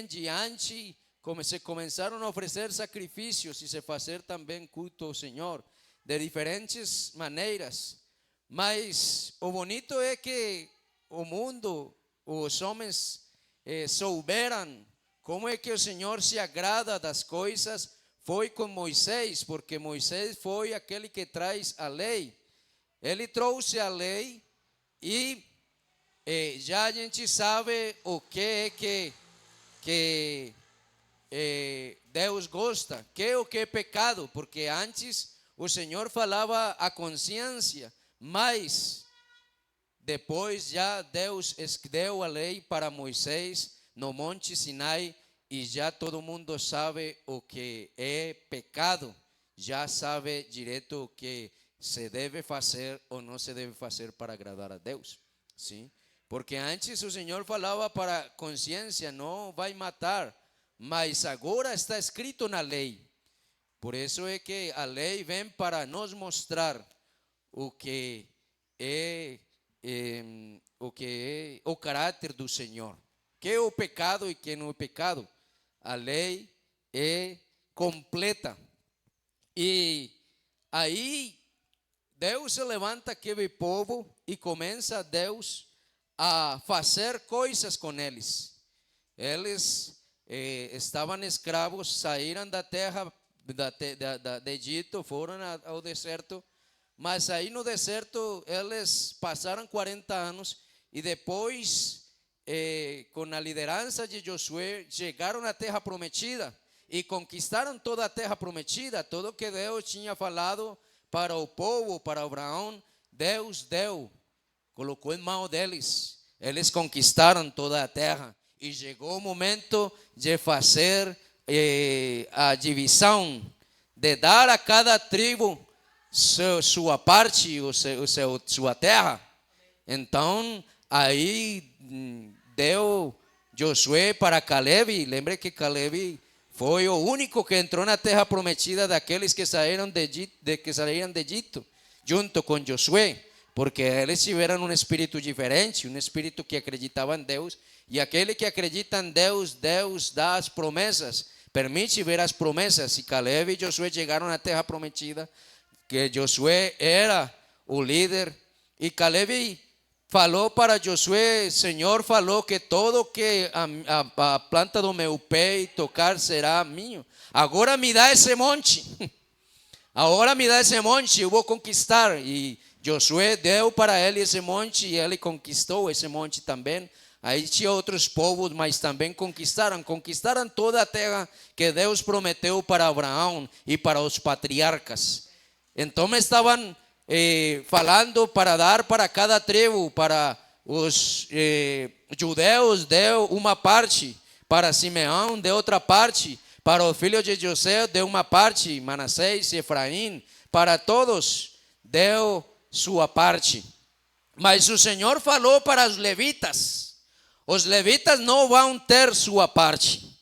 em diante se começaram a oferecer sacrifícios e se fazer também culto ao Senhor de diferentes maneiras. Mas o bonito é que o mundo, os homens souberam como é que o Senhor se agrada das coisas. Foi com Moisés, porque Moisés foi aquele que traz a lei. Ele trouxe a lei e já a gente sabe o que é que Deus gosta, que é o que é pecado, porque antes o Senhor falava a consciência, mas depois já Deus deu a lei para Moisés no Monte Sinai e já todo mundo sabe o que é pecado, já sabe direito o que se deve fazer ou não se deve fazer para agradar a Deus, sim? Porque antes o Senhor falava para consciência, não vai matar, mas agora está escrito na lei. Por isso é que a lei vem para nos mostrar o que é o caráter do Senhor, que é o pecado e que não é pecado. A lei é completa. E aí Deus se levanta aquele povo e começa Deus a fazer coisas com eles. Eles estavam escravos, saíram da terra de Egito, foram ao deserto, mas aí no deserto eles passaram 40 anos e depois, com a liderança de Josué, chegaram à terra prometida e conquistaram toda a terra prometida. Tudo que Deus tinha falado para o povo, para Abraão, Deus deu, colocou em mão deles. Eles conquistaram toda a terra e chegou o momento de fazer a divisão, de dar a cada tribo sua parte, sua terra. Então aí deu Josué para Caleb. Lembre que Caleb foi o único que entrou na terra prometida daqueles que saíram de Egito, junto com Josué, porque eles tiveram um espírito diferente, um espírito que acreditava em Deus. E aquele que acredita em Deus, Deus dá as promessas, permite ver as promessas. E Caleb e Josué chegaram na terra prometida, que Josué era o líder. E Caleb falou para Josué: Senhor falou que todo que a planta do meu pé tocar será minha. Agora me dá esse monte. Agora me dá esse monte, eu vou conquistar. E Josué deu para ele esse monte e ele conquistou esse monte também. Aí tinha outros povos, mas também conquistaram toda a terra que Deus prometeu para Abraão e para os patriarcas. Então estavam falando para dar para cada tribo. Para os judeus deu uma parte, para Simeão deu outra parte, para o filho de José deu uma parte, Manassés e Efraim, para todos deu sua parte. Mas o Senhor falou para os levitas: os levitas não vão ter sua parte.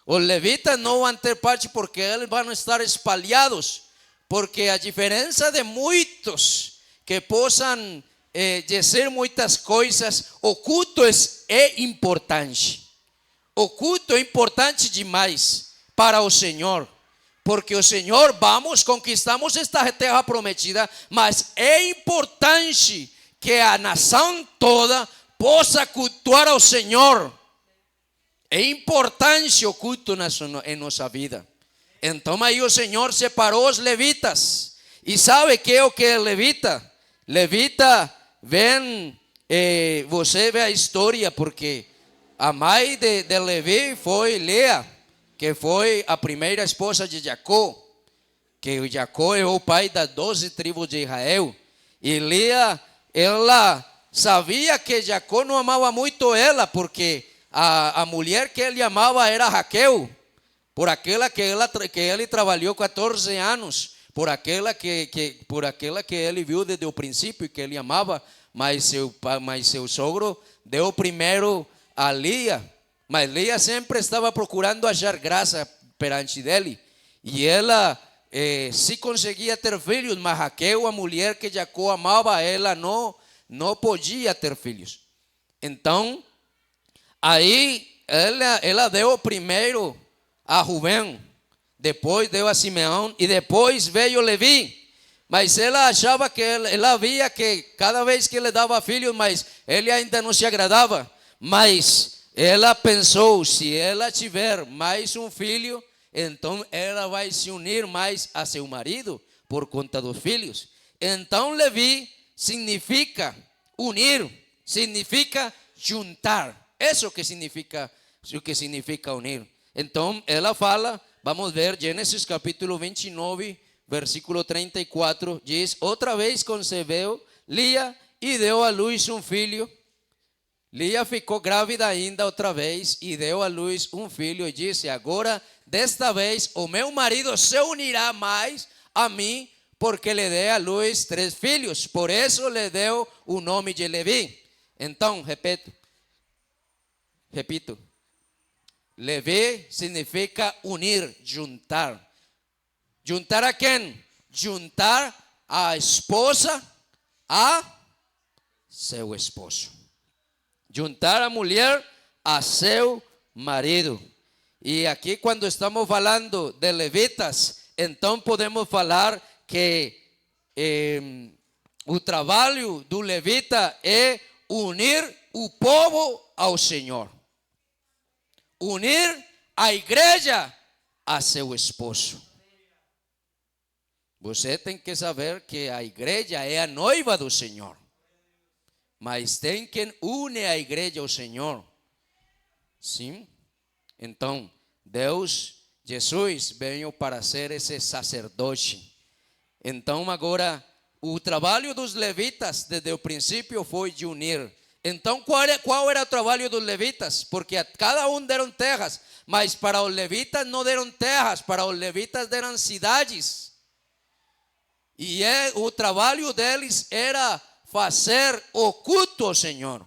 Os levitas não vão ter parte porque eles vão estar espalhados. Porque a diferença de muitos que possam dizer muitas coisas, o culto é importante. O culto é importante demais para o Senhor. Porque o Senhor, conquistamos esta terra prometida, mas é importante que a nação toda possa cultuar ao Senhor. É importante o culto em nossa vida. Então aí o Senhor separou os levitas. E sabe que é o que é levita? Levita vem, você vê a história, porque a mãe de Levi foi Lea, que foi a primeira esposa de Jacó. Que Jacó é o pai das 12 tribos de Israel. E Lea, ela sabia que Jacó não amava muito ela, porque a mulher que ele amava era Raquel, por aquela que ele trabalhou 14 anos, por aquela que ele viu desde o princípio e que ele amava. Mas seu sogro deu primeiro a Lia. Mas Lia sempre estava procurando achar graça perante dele, e ela se conseguia ter filhos, mas Raquel, a mulher que Jacó amava, ela não podia ter filhos. Então aí ela deu primeiro a Rubem, depois deu a Simeão e depois veio Levi. Mas ela achava que ela via que cada vez que ele dava filhos, mas ele ainda não se agradava. Mas ela pensou, se ela tiver mais um filho, então ela vai se unir mais a seu marido por conta dos filhos. Então Levi significa unir, significa juntar. Isso que significa, o que significa unir. Então ela fala, vamos ver Gênesis capítulo 29, versículo 34, diz: outra vez concebeu Lia e deu à luz um filho. Lia ficou grávida ainda outra vez e deu à luz um filho e disse: agora, desta vez, o meu marido se unirá mais a mim, porque lhe dei à luz 3 filhos. Por isso lhe deu o nome de Levi. Então, repito, Levi significa unir, juntar. Juntar a quem? Juntar a esposa a seu esposo. Juntar a mulher a seu marido. E aqui, quando estamos falando de levitas, então podemos falar que o trabalho do levita é unir o povo ao Senhor, unir a igreja a seu esposo. Você tem que saber que a igreja é a noiva do Senhor, mas tem quem une a igreja ao Senhor. Sim? Então, Deus, Jesus, veio para ser esse sacerdote. Então, agora, o trabalho dos levitas, desde o princípio, foi de unir. Então, qual era o trabalho dos levitas? Porque a cada um deram terras, mas para os levitas não deram terras, para os levitas deram cidades. E o trabalho deles era fazer o culto ao Senhor.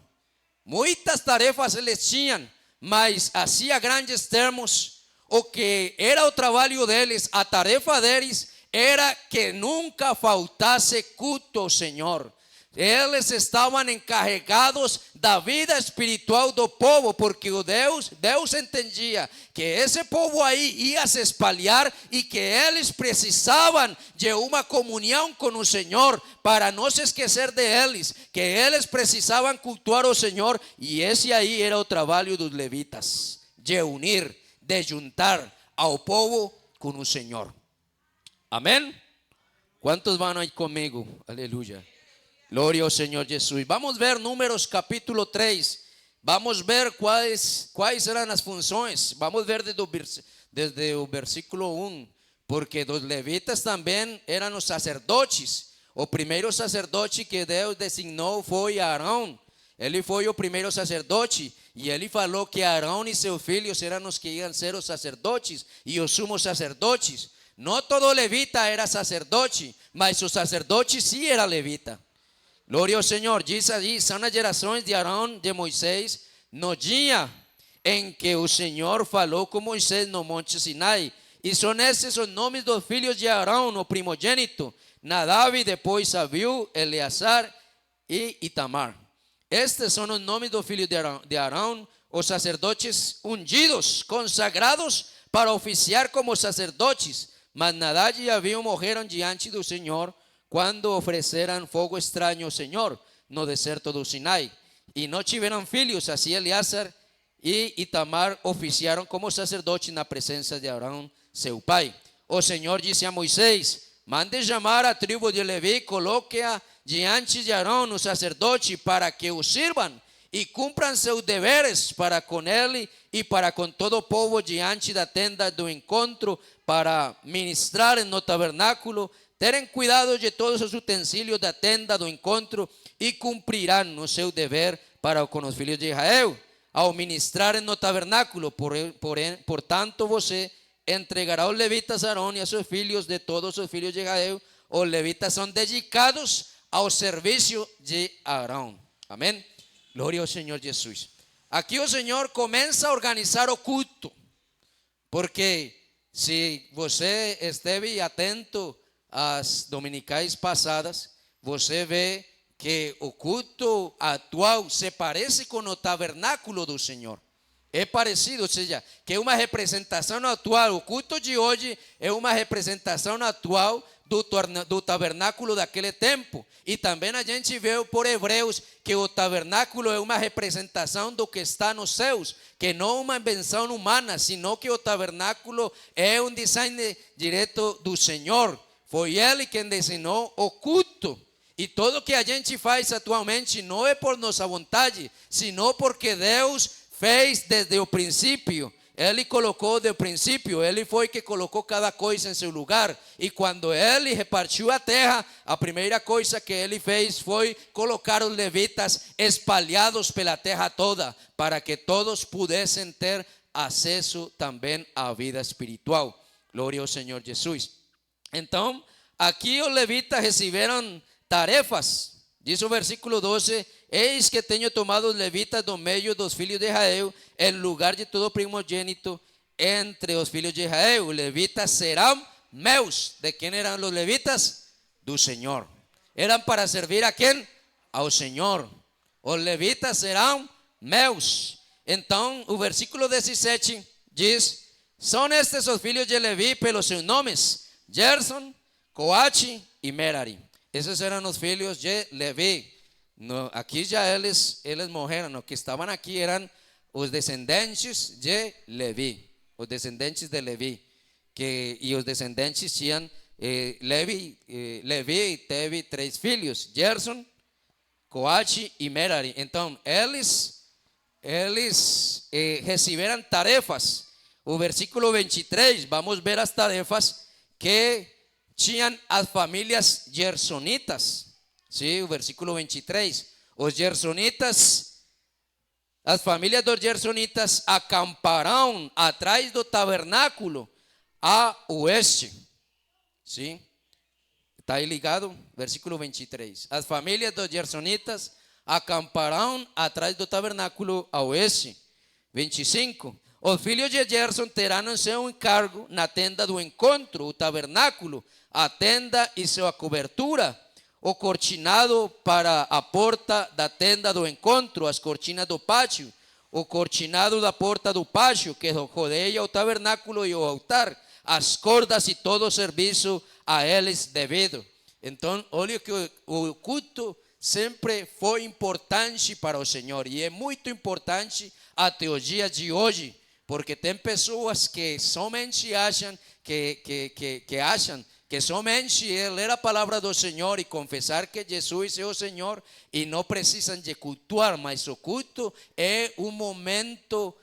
Muitas tarefas eles tinham, mas assim a grandes termos, o que era o trabalho deles, a tarefa deles, era que nunca faltasse culto ao Senhor. Eles estavam encarregados da vida espiritual do povo, porque Deus entendia que esse povo aí ia se espalhar e que eles precisavam de uma comunhão com o Senhor para não se esquecer de eles, que eles precisavam cultuar ao Senhor, e esse aí era o trabalho dos levitas, de unir, de juntar ao povo com o Senhor. Amém? Quantos vão aí comigo? Aleluia. Glória ao Senhor Jesus. Vamos ver Números capítulo 3. Vamos ver quais eram as funções. Vamos ver desde o versículo 1. Porque os levitas também eram os sacerdotes. O primeiro sacerdote que Deus designou foi Arão. Ele foi o primeiro sacerdote. E ele falou que Arão e seus filhos eram os que iam ser os sacerdotes e os sumos sacerdotes. Não todo levita era sacerdote, mas o sacerdote sim era levita. Glória ao Senhor. Diz aí, são as gerações de Arão, de Moisés, no dia em que o Senhor falou com Moisés no monte Sinai. E são esses os nomes dos filhos de Arão, o primogênito: Nadab, depois Abiú, Eleazar e Itamar. Estes são os nomes dos filhos de Arão, os sacerdotes ungidos, consagrados para oficiar como sacerdotes. Mas Nadab e Abiú morreram diante do Senhor quando ofereceram fogo estranho ao Senhor no deserto do Sinai. E não tiveram filhos, assim Eleazar e Itamar oficiaram como sacerdotes na presença de Arão, seu pai. O Senhor disse a Moisés: mande chamar a tribo de Levi, coloque-a diante de Arão, o sacerdote, para que o sirvam e cumpram seus deveres para com ele e para com todo o povo diante da tenda do encontro, para ministrar no tabernáculo. Terem cuidado de todos os utensílios da tenda do encontro e cumprirão o seu dever para com os filhos de Israel ao ministrarem no tabernáculo. Portanto, você entregará os levitas a Arão e a seus filhos de todos os filhos de Israel. Os levitas são dedicados ao serviço de Arão. Amém? Glória ao Senhor Jesus. Aqui o Senhor começa a organizar o culto, porque se você esteve atento as dominicais passadas, você vê que o culto atual se parece com o tabernáculo do Senhor. é parecido, ou seja, que é uma representação atual. O culto de hoje é uma representação atual do tabernáculo daquele tempo. E também a gente vê por Hebreus que o tabernáculo é uma representação do que está nos céus, que não uma invenção humana, sino que o tabernáculo é um design direto do Senhor. Foi Ele quem desenhou o culto. E tudo que a gente faz atualmente não é por nossa vontade, sino porque Deus fez desde o princípio. Ele colocou do princípio, Ele foi que colocou cada coisa em seu lugar. E quando Ele repartiu a terra, a primeira coisa que Ele fez foi colocar os levitas espalhados pela terra toda, para que todos pudessem ter acesso também à vida espiritual. Glória ao Senhor Jesus. Então, aqui os levitas receberam tarefas. Diz o versículo 12: eis que tenho tomado os levitas do meio dos filhos de Israel, em lugar de todo primogênito entre os filhos de Israel. Os levitas serão meus. ¿De quem eram os levitas? Do Senhor. Eram para servir a quem? Ao Senhor. Os levitas serão meus. Então, o versículo 17 diz: são estes os filhos de Levi pelos seus nomes: Gerson, Coate e Merari. Esses eram os filhos de Levi. No, aqui já eles morreram. Os que estavam aqui eram os descendentes de Levi. Os descendentes de Levi. E os descendentes tinham Levi teve 3 filhos: Gerson, Coate e Merari. Então eles receberam tarefas. O versículo 23, vamos ver as tarefas que tinham as famílias gersonitas. Sim, o versículo 23. Os gersonitas, as famílias dos gersonitas acamparão atrás do tabernáculo a oeste. Sim, está aí ligado? Versículo 23. As famílias dos gersonitas acamparão atrás do tabernáculo a oeste. 25. Os filhos de Gerson terão em seu encargo na tenda do encontro, o tabernáculo, a tenda e sua cobertura, o cortinado para a porta da tenda do encontro, as cortinas do pátio, o cortinado da porta do pátio que rodeia o tabernáculo e o altar, as cordas e todo o serviço a eles devido. Então, olha que o culto sempre foi importante para o Senhor, e é muito importante até os dias de hoje, porque tem pessoas que somente acham que somente ler a palavra do Senhor e confessar que Jesus é o Senhor, e não precisam de cultuar, mas o culto é um momento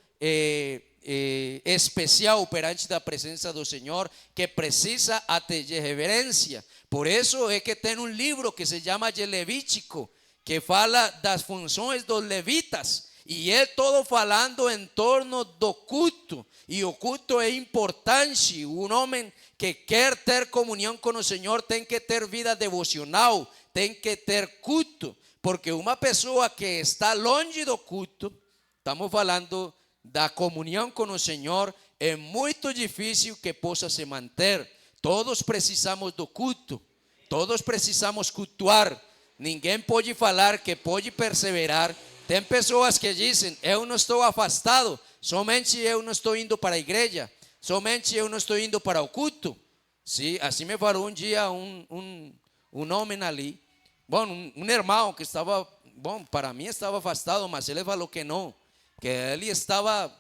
especial perante da presença do Senhor, que precisa até de reverência. Por isso é que tem um livro que se chama de Levítico, que fala das funções dos levitas, e é todo falando em torno do culto. E o culto é importante. Um homem que quer ter comunhão com o Senhor tem que ter vida devocional, tem que ter culto, porque uma pessoa que está longe do culto, estamos falando da comunhão com o Senhor, é muito difícil que possa se manter. Todos precisamos do culto, todos precisamos cultuar. Ninguém pode falar que pode perseverar. Tem pessoas que dizem: eu não estou afastado, somente eu não estou indo para a igreja, somente eu não estou indo para o culto. Sim, assim me falou um dia um homem ali, bom, um irmão que estava, bom, para mim estava afastado, mas ele falou que não, que ele estava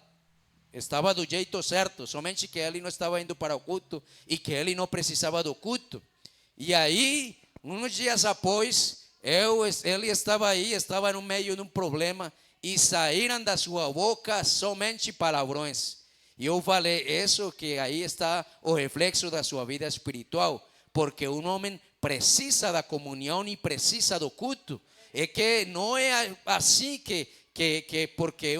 do jeito certo, somente que ele não estava indo para o culto e que ele não precisava do culto. E aí, uns dias após, ele estava aí, estava no meio de um problema, e saíram da sua boca somente palavrões. E eu falei: isso que aí está o reflexo da sua vida espiritual, porque um homem precisa da comunhão e precisa do culto. É que não é assim que porque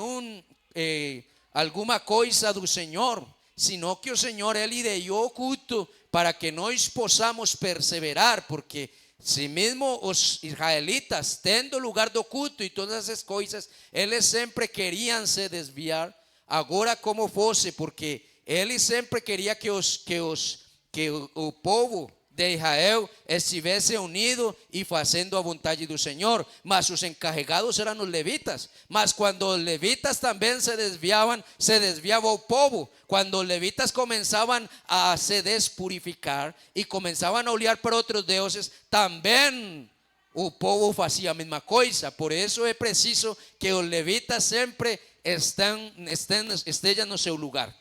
alguma coisa do Senhor, sino que o Senhor ele deu o culto para que nós possamos perseverar, porque se mesmo os israelitas, tendo lugar do culto e todas essas coisas, eles sempre queriam se desviar, agora como fosse, porque ele sempre queria que o povo de Israel estivesse unido e fazendo a vontade do Senhor, mas os encarregados eram os levitas. Mas quando os levitas também se desviava o povo. Quando os levitas começavam a se despurificar e começavam a olhar para outros deuses, também o povo fazia a mesma coisa. Por isso é preciso que os levitas sempre estejam no seu lugar.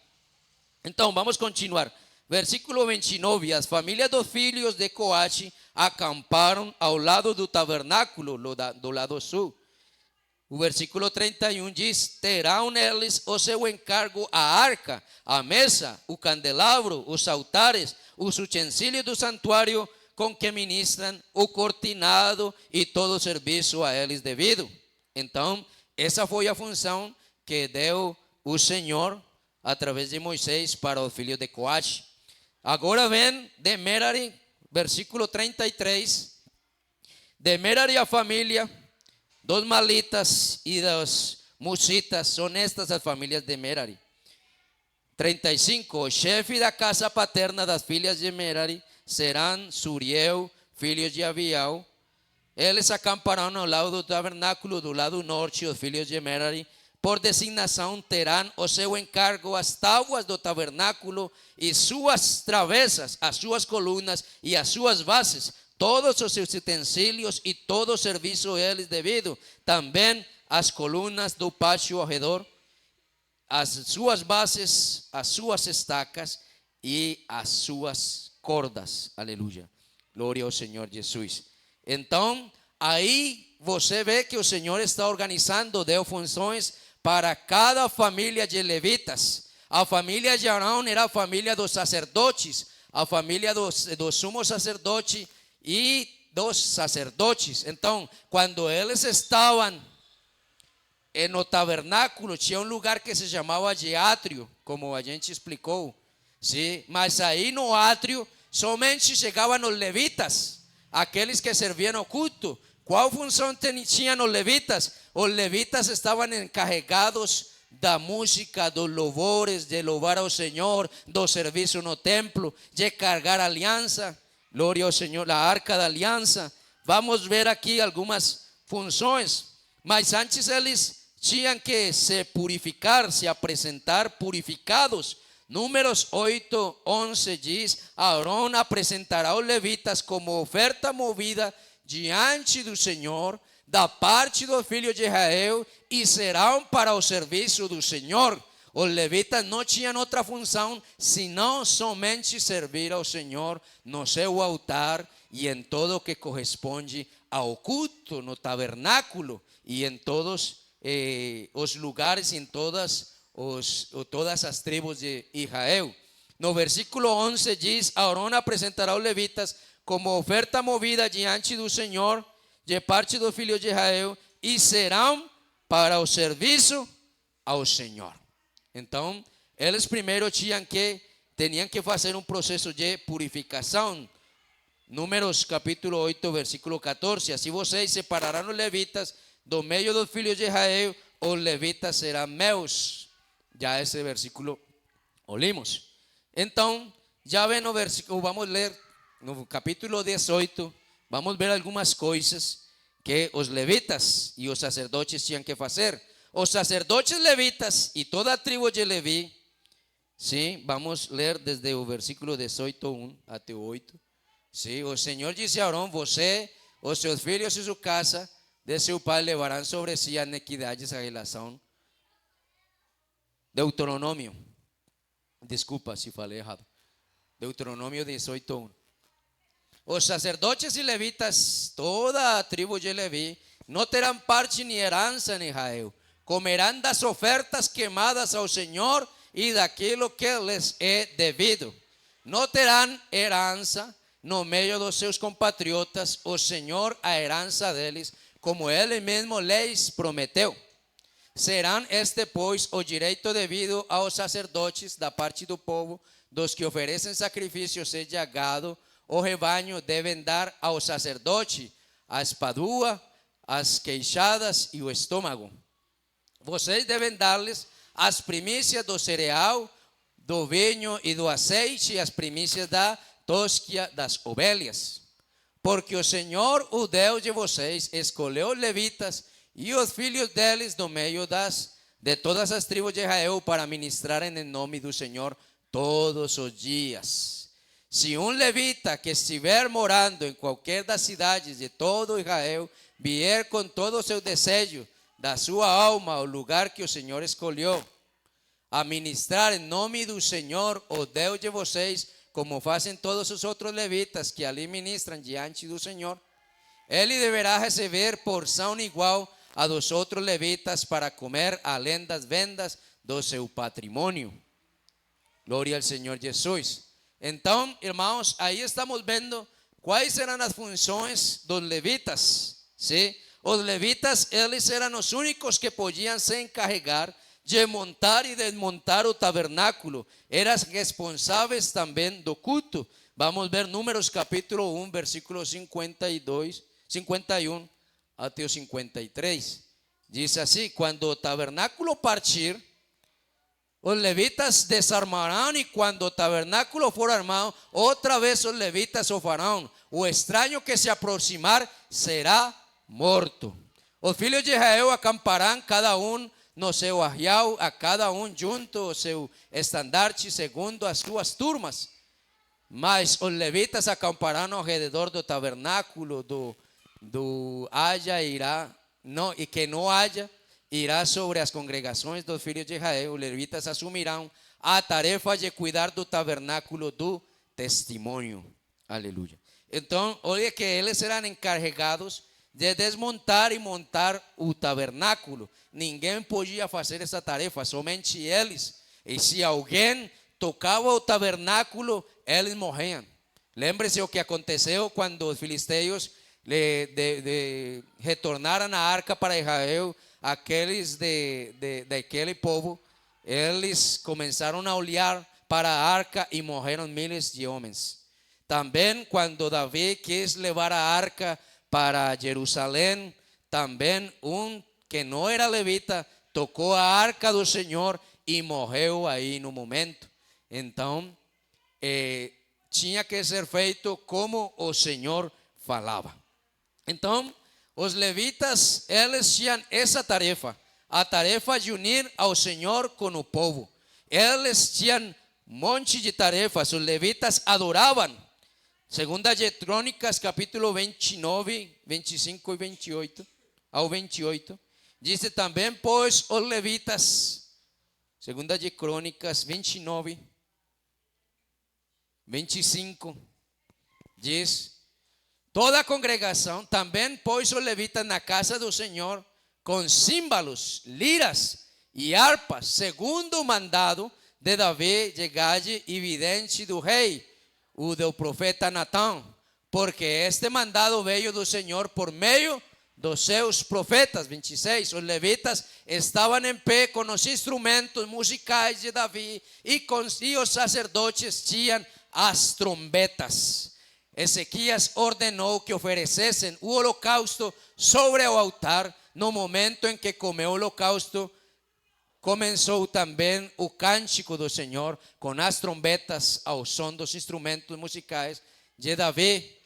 Então vamos continuar. Versículo 29, as famílias dos filhos de Coate acamparam ao lado do tabernáculo, do lado sul. O versículo 31 diz: terão eles o seu encargo a arca, a mesa, o candelabro, os altares, os utensílios do santuário com que ministram, o cortinado e todo o serviço a eles devido. Então, essa foi a função que deu o Senhor através de Moisés para os filhos de Coate. Agora vem de Merari, versículo 33. De Merari a família dos malitas e dos musitas, são estas as famílias de Merari. 35. O chefe da casa paterna das filhas de Merari serão Suriel, filhos de Abial. Eles acamparão ao lado do tabernáculo, do lado norte, os filhos de Merari. Por designação terão o seu encargo as tábuas do tabernáculo e suas travessas, as suas colunas e as suas bases, todos os seus utensílios e todo o serviço a eles devido, também as colunas do pátio ao redor, as suas bases, as suas estacas e as suas cordas. Aleluia. Glória ao Senhor Jesus. Então, aí você vê que o Senhor está organizando, deu funções para cada família de levitas. A família de Arão era a família dos sacerdotes, a família do sumo sacerdote e dos sacerdotes. Então, quando eles estavam no tabernáculo, tinha um lugar que se chamava de átrio, como a gente explicou, sim? Mas aí no átrio somente chegavam os levitas, aqueles que serviam o culto. Qual função tinham os levitas? Os levitas estavam encarregados da música, dos louvores, de louvar ao Senhor, do serviço no templo, de carregar a aliança. Glória ao Senhor, a arca da aliança. Vamos ver aqui algumas funções. Mas antes eles tinham que se purificar, se apresentar purificados. Números 8, 11 diz: Arão apresentará os levitas como oferta movida diante do Senhor, da parte dos filhos de Israel, e serão para o serviço do Senhor. Os levitas não tinham outra função senão somente servir ao Senhor no seu altar e em tudo o que corresponde ao culto, no tabernáculo e em todos os lugares, em todas as tribos de Israel. No versículo 11 diz: Arão apresentará os levitas como oferta movida diante do Senhor, de parte dos filhos de Israel, e serão para o serviço ao Senhor. Então, eles primeiro tinham que fazer um processo de purificação. Números capítulo 8, versículo 14. Assim vocês separarão os levitas do meio dos filhos de Israel, os levitas serão meus. Já esse versículo ouvimos. Então, já vem no versículo, vamos ler no capítulo 18, vamos ver algumas coisas que os levitas e os sacerdotes tinham que fazer. Os sacerdotes levitas e toda a tribo de Levi, sim, vamos ler desde o versículo 18, 1 até o 8. Sim, o Senhor disse a Arão: você, os seus filhos e sua casa de seu pai levarão sobre si a iniquidade e a relação. Deuteronômio, desculpa se falei errado. Deuteronômio 18, 1. Os sacerdotes e levitas, toda a tribo de Levi, não terão parte nem herança em Israel. Comerão das ofertas queimadas ao Senhor e daquilo que lhes é devido. Não terão herança no meio dos seus compatriotas, o Senhor a herança deles, como Ele mesmo lhes prometeu. Serão este, pois, o direito devido aos sacerdotes da parte do povo, dos que oferecem sacrifícios, seja gado o rebanho, devem dar ao sacerdote a espadua, as queixadas e o estômago. Vocês devem dar-lhes as primícias do cereal, do vinho e do azeite, as primícias da tosquia das ovelhas. Porque o Senhor, o Deus de vocês, escolheu os levitas e os filhos deles do meio de todas as tribos de Israel para ministrarem em nome do Senhor todos os dias. Se um levita que estiver morando em qualquer das cidades de todo Israel vier com todo o seu desejo da sua alma ao lugar que o Senhor escolheu, a ministrar em nome do Senhor, o Deus de vocês, como fazem todos os outros levitas que ali ministram diante do Senhor, ele deverá receber porção igual a dos outros levitas para comer além das vendas do seu patrimônio. Glória ao Senhor Jesus. Então, irmãos, aí estamos vendo quais eram as funções dos levitas, ¿sí? Os levitas, eles eram os únicos que podiam se encarregar de montar e desmontar o tabernáculo. Eram responsáveis também do culto. Vamos ver Números capítulo 1, versículo 51 até o 53. Diz assim: quando o tabernáculo partir, os levitas desarmarão, e quando o tabernáculo for armado, outra vez os levitas o farão. O estranho que se aproximar será morto. Os filhos de Israel acamparão cada um no seu arraial, a cada um junto o seu estandarte segundo as suas turmas. Mas os levitas acamparão ao redor do tabernáculo e que não haja irá sobre as congregações dos filhos de Israel. Os levitas assumirão a tarefa de cuidar do tabernáculo do testemunho. Aleluia. Então, olha que eles serão encarregados de desmontar e montar o tabernáculo. Ninguém podia fazer essa tarefa, somente eles. E se alguém tocava o tabernáculo, eles morriam. Lembre-se o que aconteceu quando os filisteus retornaram a arca para Israel. Aqueles daquele povo, eles começaram a olhar para a arca e morreram miles de homens. Também quando Davi quis levar a arca para Jerusalém, também um que não era levita tocou a arca do Senhor e morreu aí no momento. Então, tinha que ser feito como o Senhor falava. Então, os levitas, eles tinham essa tarefa, a tarefa de unir ao Senhor com o povo. Eles tinham um monte de tarefas. Os levitas adoravam. Segunda de Crônicas, capítulo 29, 25 e 28, ao 28. Diz também, pois, os levitas, segunda de Crônicas 29, 25, diz: toda a congregação também pôs os levitas na casa do Senhor com símbolos, liras e harpas, segundo o mandado de Davi, de Gade e vidente do rei, o do profeta Natã, porque este mandado veio do Senhor por meio dos seus profetas. 26. Os levitas estavam em pé com os instrumentos musicais de Davi e os sacerdotes tinham as trombetas. Ezequias ordenou que oferecessem o holocausto sobre o altar. No momento em que comeu o holocausto, começou também o cântico do Senhor com as trombetas ao som dos instrumentos musicais de Davi,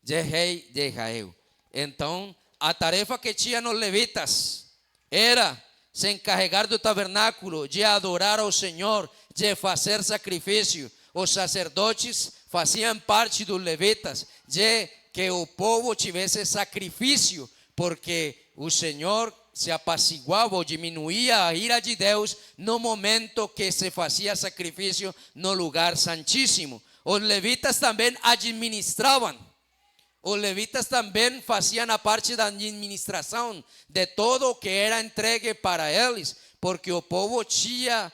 de rei de Israel. Então, a tarefa que tinham os levitas era se encarregar do tabernáculo, de adorar ao Senhor, de fazer sacrifício. Os sacerdotes faziam parte dos levitas, de que o povo tivesse sacrifício, porque o Senhor se apaciguava ou diminuía a ira de Deus no momento que se fazia sacrifício no lugar santíssimo. Os levitas também administravam. Os levitas também faziam a parte da administração de todo o que era entregue para eles, porque o povo tinha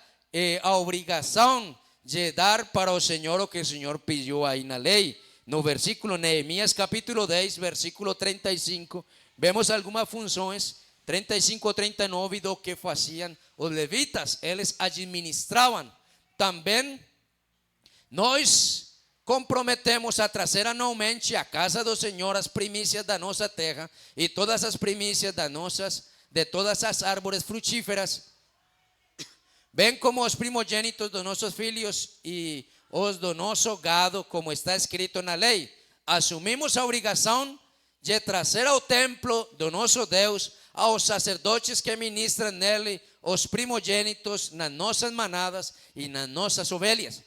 a obrigação de dar para o Senhor o que o Senhor pediu aí na lei. No versículo Neemias capítulo 10, versículo 35, vemos algumas funções, 35 a 39, do que faziam os levitas. Eles administravam. Também nós comprometemos a trazer anualmente à casa do Senhor as primícias da nossa terra e todas as primícias de todas as árvores frutíferas, bem como os primogênitos dos nossos filhos e os do nosso gado, como está escrito na lei. Assumimos a obrigação de trazer ao templo do nosso Deus aos sacerdotes que ministram nele os primogênitos nas nossas manadas e nas nossas ovelhas,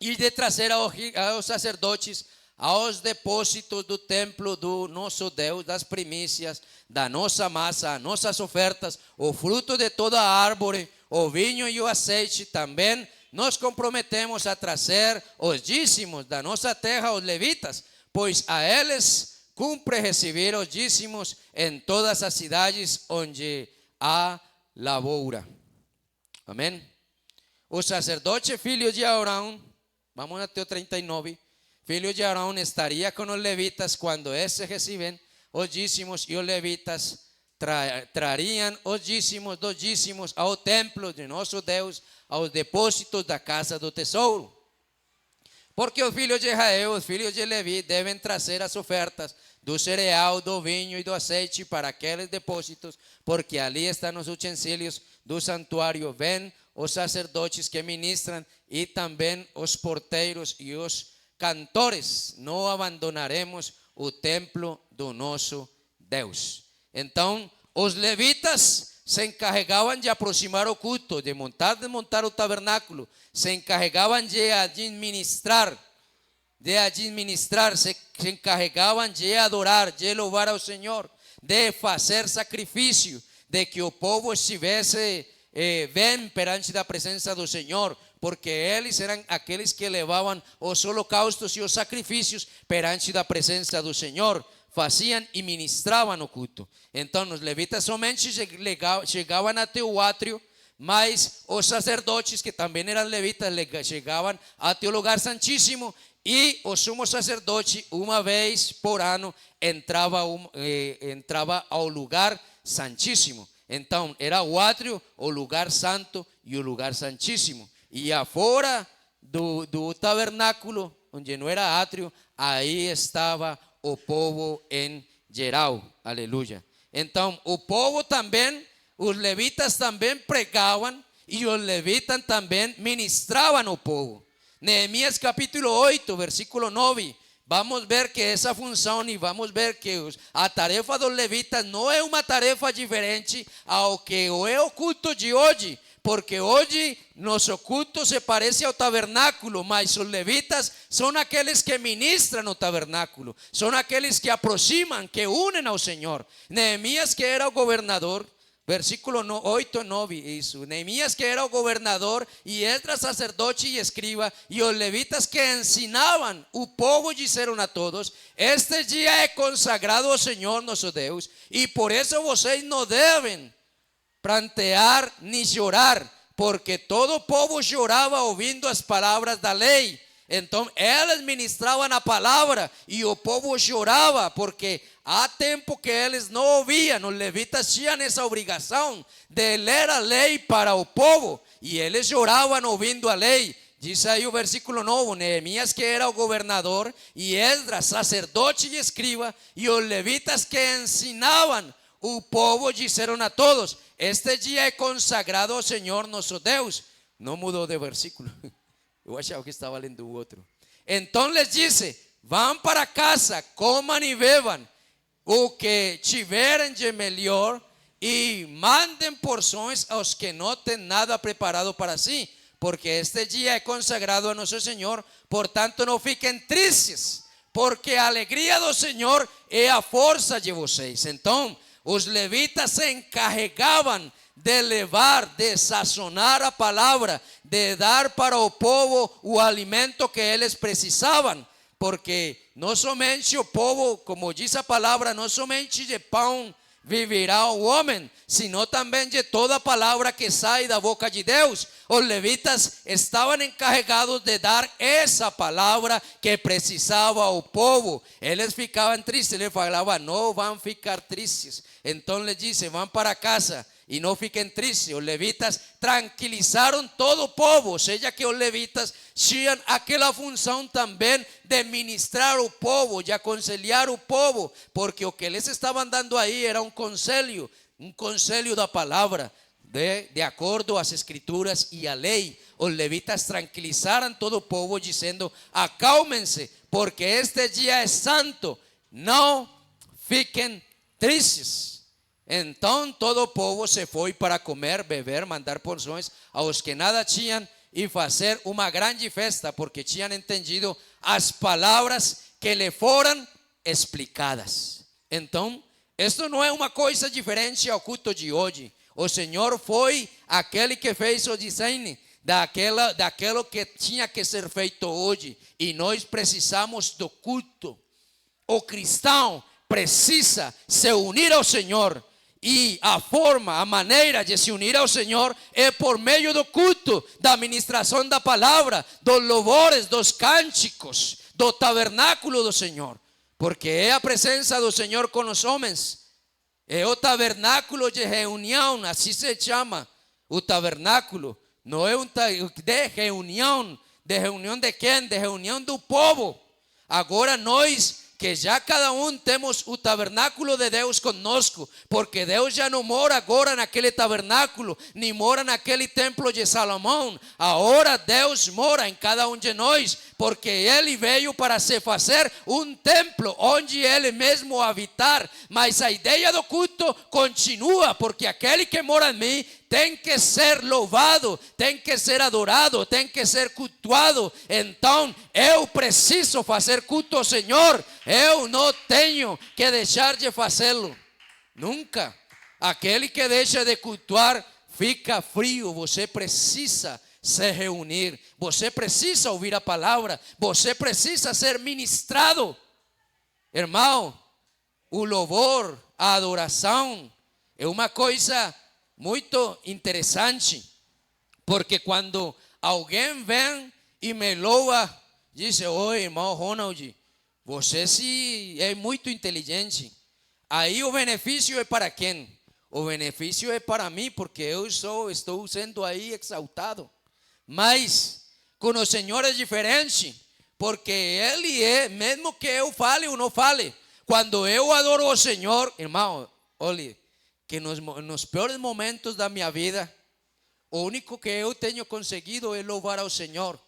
e de trazer aos sacerdotes aos depósitos do templo do nosso Deus das primícias da nossa massa, as nossas ofertas, o fruto de toda árvore, o vinho e o azeite. Também nos comprometemos a trazer os dízimos da nossa terra aos levitas, pois a eles cumpre receber os dízimos em todas as cidades onde há lavoura. Amém? O sacerdote filho de Arão, vamos até o 39, filho de Arão estaria com os levitas quando esses recebem os dízimos, e os levitas trariam os dízimos dos dízimos ao templo de nosso Deus, aos depósitos da casa do tesouro. Porque os filhos de Israel, os filhos de Levi, devem trazer as ofertas do cereal, do vinho e do azeite para aqueles depósitos, porque ali estão os utensílios do santuário. Vêm os sacerdotes que ministram e também os porteiros e os cantores. Não abandonaremos o templo do nosso Deus. Então, os levitas se encarregavam de aproximar o culto, de montar, desmontar o tabernáculo, se encarregavam de administrar, se encarregavam de adorar, de louvar ao Senhor, de fazer sacrifício, de que o povo estivesse bem perante da presença do Senhor, porque eles eram aqueles que levavam os holocaustos e os sacrifícios perante da presença do Senhor, faziam e ministravam o culto. Então os levitas somente chegavam até o átrio, mas os sacerdotes, que também eram levitas, chegavam até o lugar santíssimo, e o sumo sacerdote, uma vez por ano, entrava ao lugar santíssimo. Então era o átrio, o lugar santo e o lugar santíssimo. E afora do tabernáculo, onde não era átrio, aí estava o povo em geral. Aleluia. Então o povo também, os levitas também pregavam, e os levitas também ministravam ao povo. Neemias capítulo 8, versículo 9. Vamos ver que essa função, e vamos ver que a tarefa dos levitas não é uma tarefa diferente ao que é o culto de hoje, porque hoje nosso culto se parece ao tabernáculo, mas os levitas são aqueles que ministram no tabernáculo, são aqueles que aproximam, que unem ao Senhor. Neemias, que era o governador, versículo 8 e 9, isso. Neemias, que era o governador, e Esdras, sacerdote e escriba, e os levitas que ensinavam o povo, disseram a todos: este dia é consagrado ao Senhor nosso Deus, e por isso vocês não devem prantear ni chorar, porque todo o povo chorava ouvindo as palavras da lei. Então eles ministravam a palavra e o povo chorava, porque há tempo que eles não ouviam. Os levitas tinham essa obrigação de ler a lei para o povo, e eles choravam ouvindo a lei. Diz aí o versículo 9: Neemias, que era o governador, e Esdras, sacerdote e escriba, e os levitas que ensinavam o povo, disseram a todos: este dia é consagrado ao Senhor nosso Deus. Não mudou de versículo. Eu achava que estava lendo o outro. Então lhes disse: vão para casa, comam e bebam o que tiverem de melhor, e mandem porções aos que não têm nada preparado para si, porque este dia é consagrado a nosso Senhor. Portanto, não fiquem tristes, porque a alegria do Senhor é a força de vocês. Então os levitas se encarregavam de levar, de sazonar a palavra, de dar para o povo o alimento que eles precisavam, porque não somente o povo, como diz a palavra, não somente de pão viverá o homem, sino também de toda a palavra que sai da boca de Deus. Os levitas estavam encarregados de dar essa palavra que precisava o povo. Eles ficavam tristes, eles falavam: não vão ficar tristes. Então les disse: vão para casa e não fiquem tristes. Os levitas tranquilizaram todo o povo, ou seja, que os levitas tinham aquela função também de ministrar o povo, de aconselhar o povo, porque o que eles estavam dando aí era um conselho da palavra, de acordo às escrituras e à lei. os levitas tranquilizaram todo o povo, dizendo: acalmem-se, porque este dia é santo, não fiquem tristes. Então todo o povo se foi para comer, beber, mandar porções aos que nada tinham e fazer uma grande festa, porque tinham entendido as palavras que lhe foram explicadas. Então, isto não é uma coisa diferente ao culto de hoje. O Senhor foi aquele que fez o design daquilo que tinha que ser feito hoje, e nós precisamos do culto. O cristão precisa se unir ao Senhor, e a maneira de se unir ao Senhor é por meio do culto, da ministração da palavra, dos louvores, dos cânticos, do tabernáculo do Senhor, porque é a presença do Senhor com os homens. É o tabernáculo de reunião, assim se chama o tabernáculo. Não é de reunião de quem? De reunião do povo. Agora nós, que já cada um temos o tabernáculo de Deus conosco, porque Deus já não mora agora naquele tabernáculo, nem mora naquele templo de Salomão. Agora Deus mora em cada um de nós, porque Ele veio para se fazer um templo onde Ele mesmo habitar. Mas a ideia do culto continua, porque aquele que mora em mim tem que ser louvado, tem que ser adorado, tem que ser cultuado. Então eu preciso fazer culto ao Senhor, eu não tenho que deixar de fazê-lo, nunca. Aquele que deixa de cultuar fica frio. Você precisa se reunir, você precisa ouvir a palavra, você precisa ser ministrado. Irmão, o louvor, a adoração é uma coisa muito interessante, porque quando alguém vem e me louva, diz: oi, irmão Ronald, você sim é muito inteligente. Aí o benefício é para quem? O benefício é para mim, porque eu estou sendo aí exaltado. Mas com o Senhor é diferente, porque Ele é, mesmo que eu fale ou não fale, quando eu adoro o Senhor, irmão, olhe, que nos piores momentos da minha vida, o único que eu tenho conseguido é louvar ao Senhor.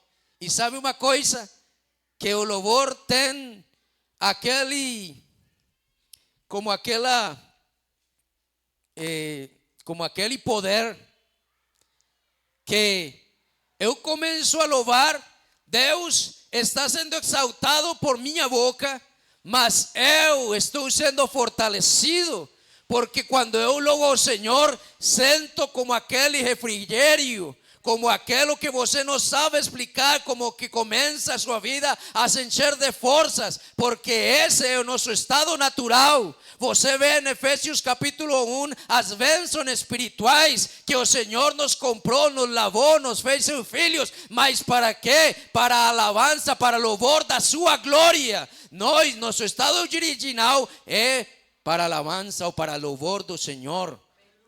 E sabe uma coisa? Que o louvor tem como aquele poder, que eu começo a louvar, Deus está sendo exaltado por minha boca, mas eu estou sendo fortalecido, porque quando eu louvo ao Senhor, sinto como aquele refrigério, como aquilo que você não sabe explicar, como que começa a sua vida a se encher de forças, porque esse é o nosso estado natural. Você vê em Efésios capítulo 1 as bênçãos espirituais que o Senhor nos comprou, nos lavou, nos fez seus filhos. Mas para quê? Para a alabança, para louvor da sua glória. Nosso estado original é para alabança ou para louvor do Senhor.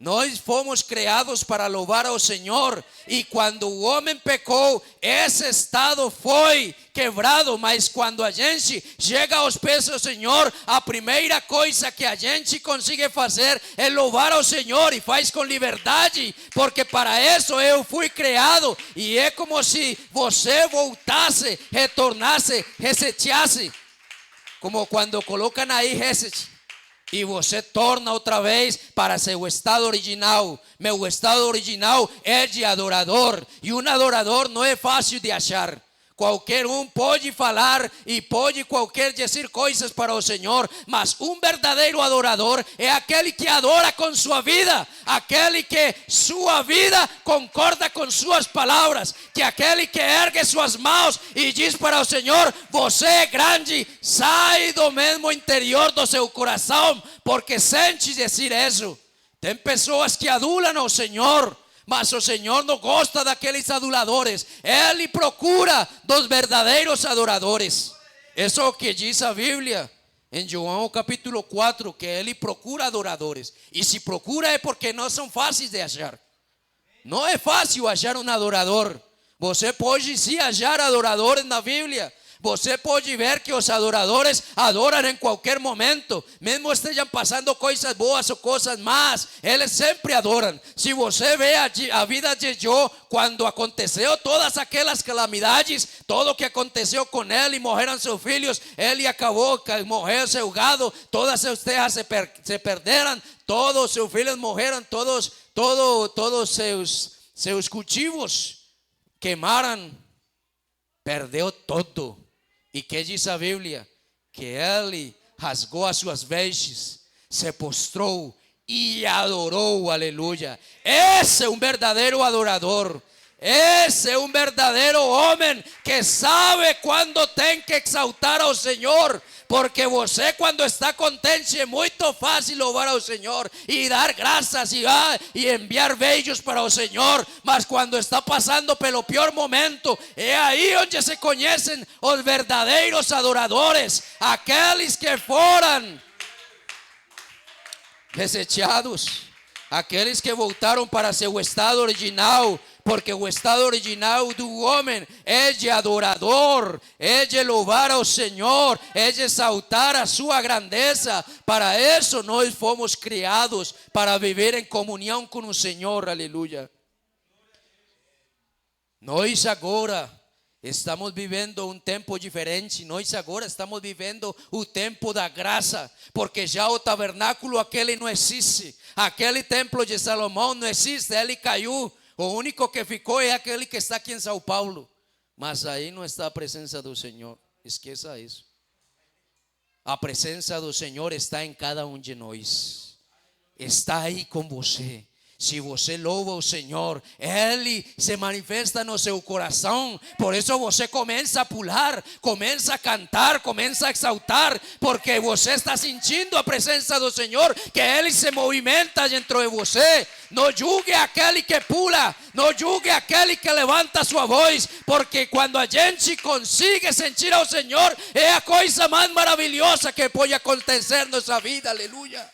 Nós fomos criados para louvar ao Senhor, e quando o homem pecou, esse estado foi quebrado. Mas quando a gente chega aos pés do Senhor, a primeira coisa que a gente consegue fazer é louvar ao Senhor, e faz com liberdade, porque para isso eu fui criado. E é como se você voltasse, retornasse, reseteasse, como quando colocam aí reset, e você torna outra vez para seu estado original. Meu estado original é de adorador, e um adorador não é fácil de achar. Qualquer um pode falar e pode qualquer dizer coisas para o Senhor, mas um verdadeiro adorador é aquele que adora com sua vida, aquele que sua vida concorda com suas palavras, que aquele que ergue suas mãos e diz para o Senhor: você é grande, sai do mesmo interior do seu coração, porque sente dizer isso. Tem pessoas que adulam ao Senhor, mas o Senhor não gosta daqueles aduladores. Ele procura dos verdadeiros adoradores. Isso é o que diz a Bíblia em João capítulo 4, que Ele procura adoradores. E se procura é porque não são fáceis de achar. Não é fácil achar um adorador. Você pode sim achar adoradores na Bíblia. Você pode ver que os adoradores adoram em qualquer momento, mesmo estejam passando coisas boas ou coisas más, eles sempre adoram. Se você vê a vida de Jó, quando aconteceu todas aquelas calamidades, todo o que aconteceu com ele, morreram seus filhos, ele acabou, morreu seu gado, todas suas terras se perderam, todos seus filhos morreram, todos seus cultivos queimaram, perdeu todo. E que diz a Bíblia? Que ele rasgou as suas vestes, se postrou e adorou, aleluia. Esse é um verdadeiro adorador. Esse é um verdadeiro homem que sabe quando tem que exaltar ao Senhor. Porque você, quando está contente, é muito fácil louvar ao Senhor e dar graças e enviar beijos para o Senhor. Mas quando está passando pelo pior momento, é aí onde se conhecem os verdadeiros adoradores, aqueles que foram desechados, aqueles que voltaram para seu estado original. Porque o estado original do homem é de adorador, é de louvar ao Senhor, é de exaltar a sua grandeza. Para isso nós fomos criados, para viver em comunhão com o Senhor, aleluia. Nós agora estamos vivendo um tempo diferente. Nós agora estamos vivendo o tempo da graça, porque já o tabernáculo aquele não existe. Aquele templo de Salomão não existe, ele caiu. O único que ficou é aquele que está aqui em São Paulo. Mas aí não está a presença do Senhor. Esqueça isso. A presença do Senhor está em cada um de nós. Está aí com você. Se você louva o Senhor, Ele se manifesta no seu coração. Por isso você começa a pular, começa a cantar, começa a exaltar, porque você está sentindo a presença do Senhor, que Ele se movimenta dentro de você. Não julgue aquele que pula, não julgue aquele que levanta sua voz, porque quando a gente consegue sentir ao Senhor, é a coisa mais maravilhosa que pode acontecer em nossa vida, aleluia.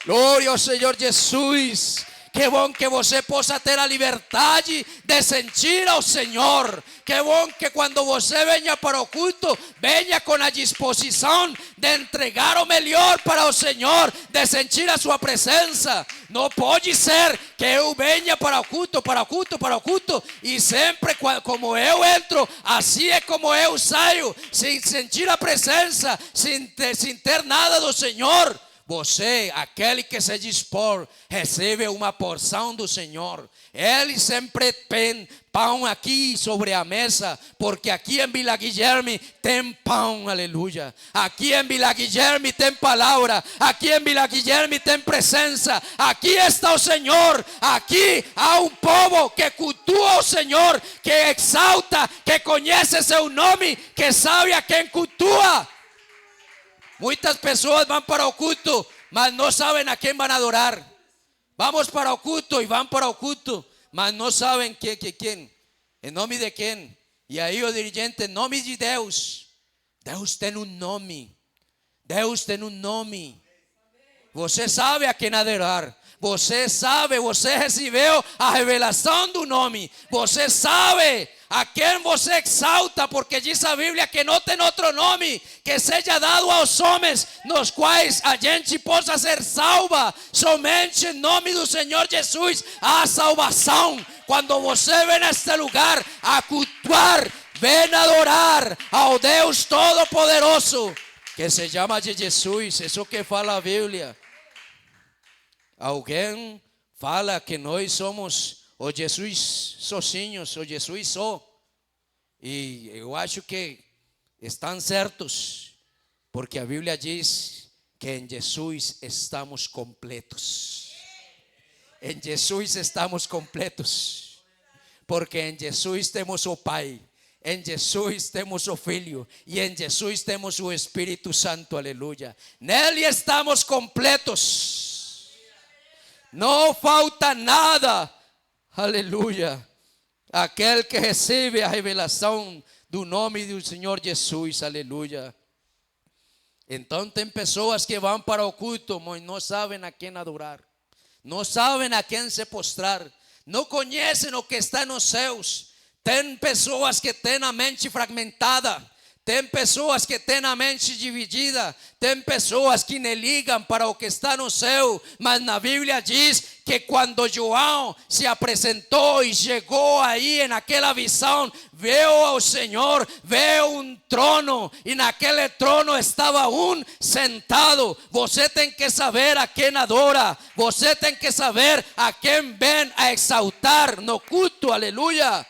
Glória ao Senhor Jesus. Que bom que você possa ter a liberdade de sentir ao Senhor. Que bom que quando você venha para o culto, venha com a disposição de entregar o melhor para o Senhor, de sentir a sua presença. Não pode ser que eu venha para o culto, e sempre como eu entro, assim é como eu saio, sem sentir a presença, sem ter nada do Senhor. Você, aquele que se dispor, recebe uma porção do Senhor. Ele sempre tem pão aqui sobre a mesa, porque aqui em Vila Guilherme tem pão, aleluia. Aqui em Vila Guilherme tem palavra, aqui em Vila Guilherme tem presença. Aqui está o Senhor, aqui há um povo que cultua o Senhor, que exalta, que conhece seu nome, que sabe a quem cultua. Muitas pessoas vão para o culto, mas não sabem a quem vão adorar. Vamos para o culto e vão para o culto, mas não sabem quem, em nome de quem. E aí o dirigente, em nome de Deus. Deus tem um nome. Deus tem um nome. Você sabe a quem adorar. Você sabe, você recebeu a revelação do nome. Você sabe a quem você exalta, porque diz a Bíblia que não tem outro nome que seja dado aos homens, nos quais a gente possa ser salva. Somente em nome do Senhor Jesus há salvação. Quando você vem a este lugar a cultuar, vem adorar ao Deus Todo-Poderoso, que se chama de Jesus. Isso que fala a Bíblia. Alguém fala que nós somos o Jesus sozinhos, o Jesus só. E eu acho que estão certos, porque a Bíblia diz que em Jesus estamos completos. Em Jesus estamos completos, porque em Jesus temos o Pai, em Jesus temos o Filho e em Jesus temos o Espírito Santo, aleluia. Nele estamos completos. Não falta nada, aleluia. Aquele que recebe a revelação do nome do Senhor Jesus, aleluia. Então tem pessoas que vão para o culto, mas não sabem a quem adorar, não sabem a quem se postrar, não conhecem o que está nos céus. Tem pessoas que têm a mente fragmentada, Tem pessoas que têm a mente dividida, tem pessoas que nem ligam para o que está no céu, mas na Bíblia diz que quando João se apresentou e chegou aí naquela visão, viu ao Senhor, viu um trono e naquele trono estava um sentado. Você tem que saber a quem adora, você tem que saber a quem vem a exaltar no culto, aleluia.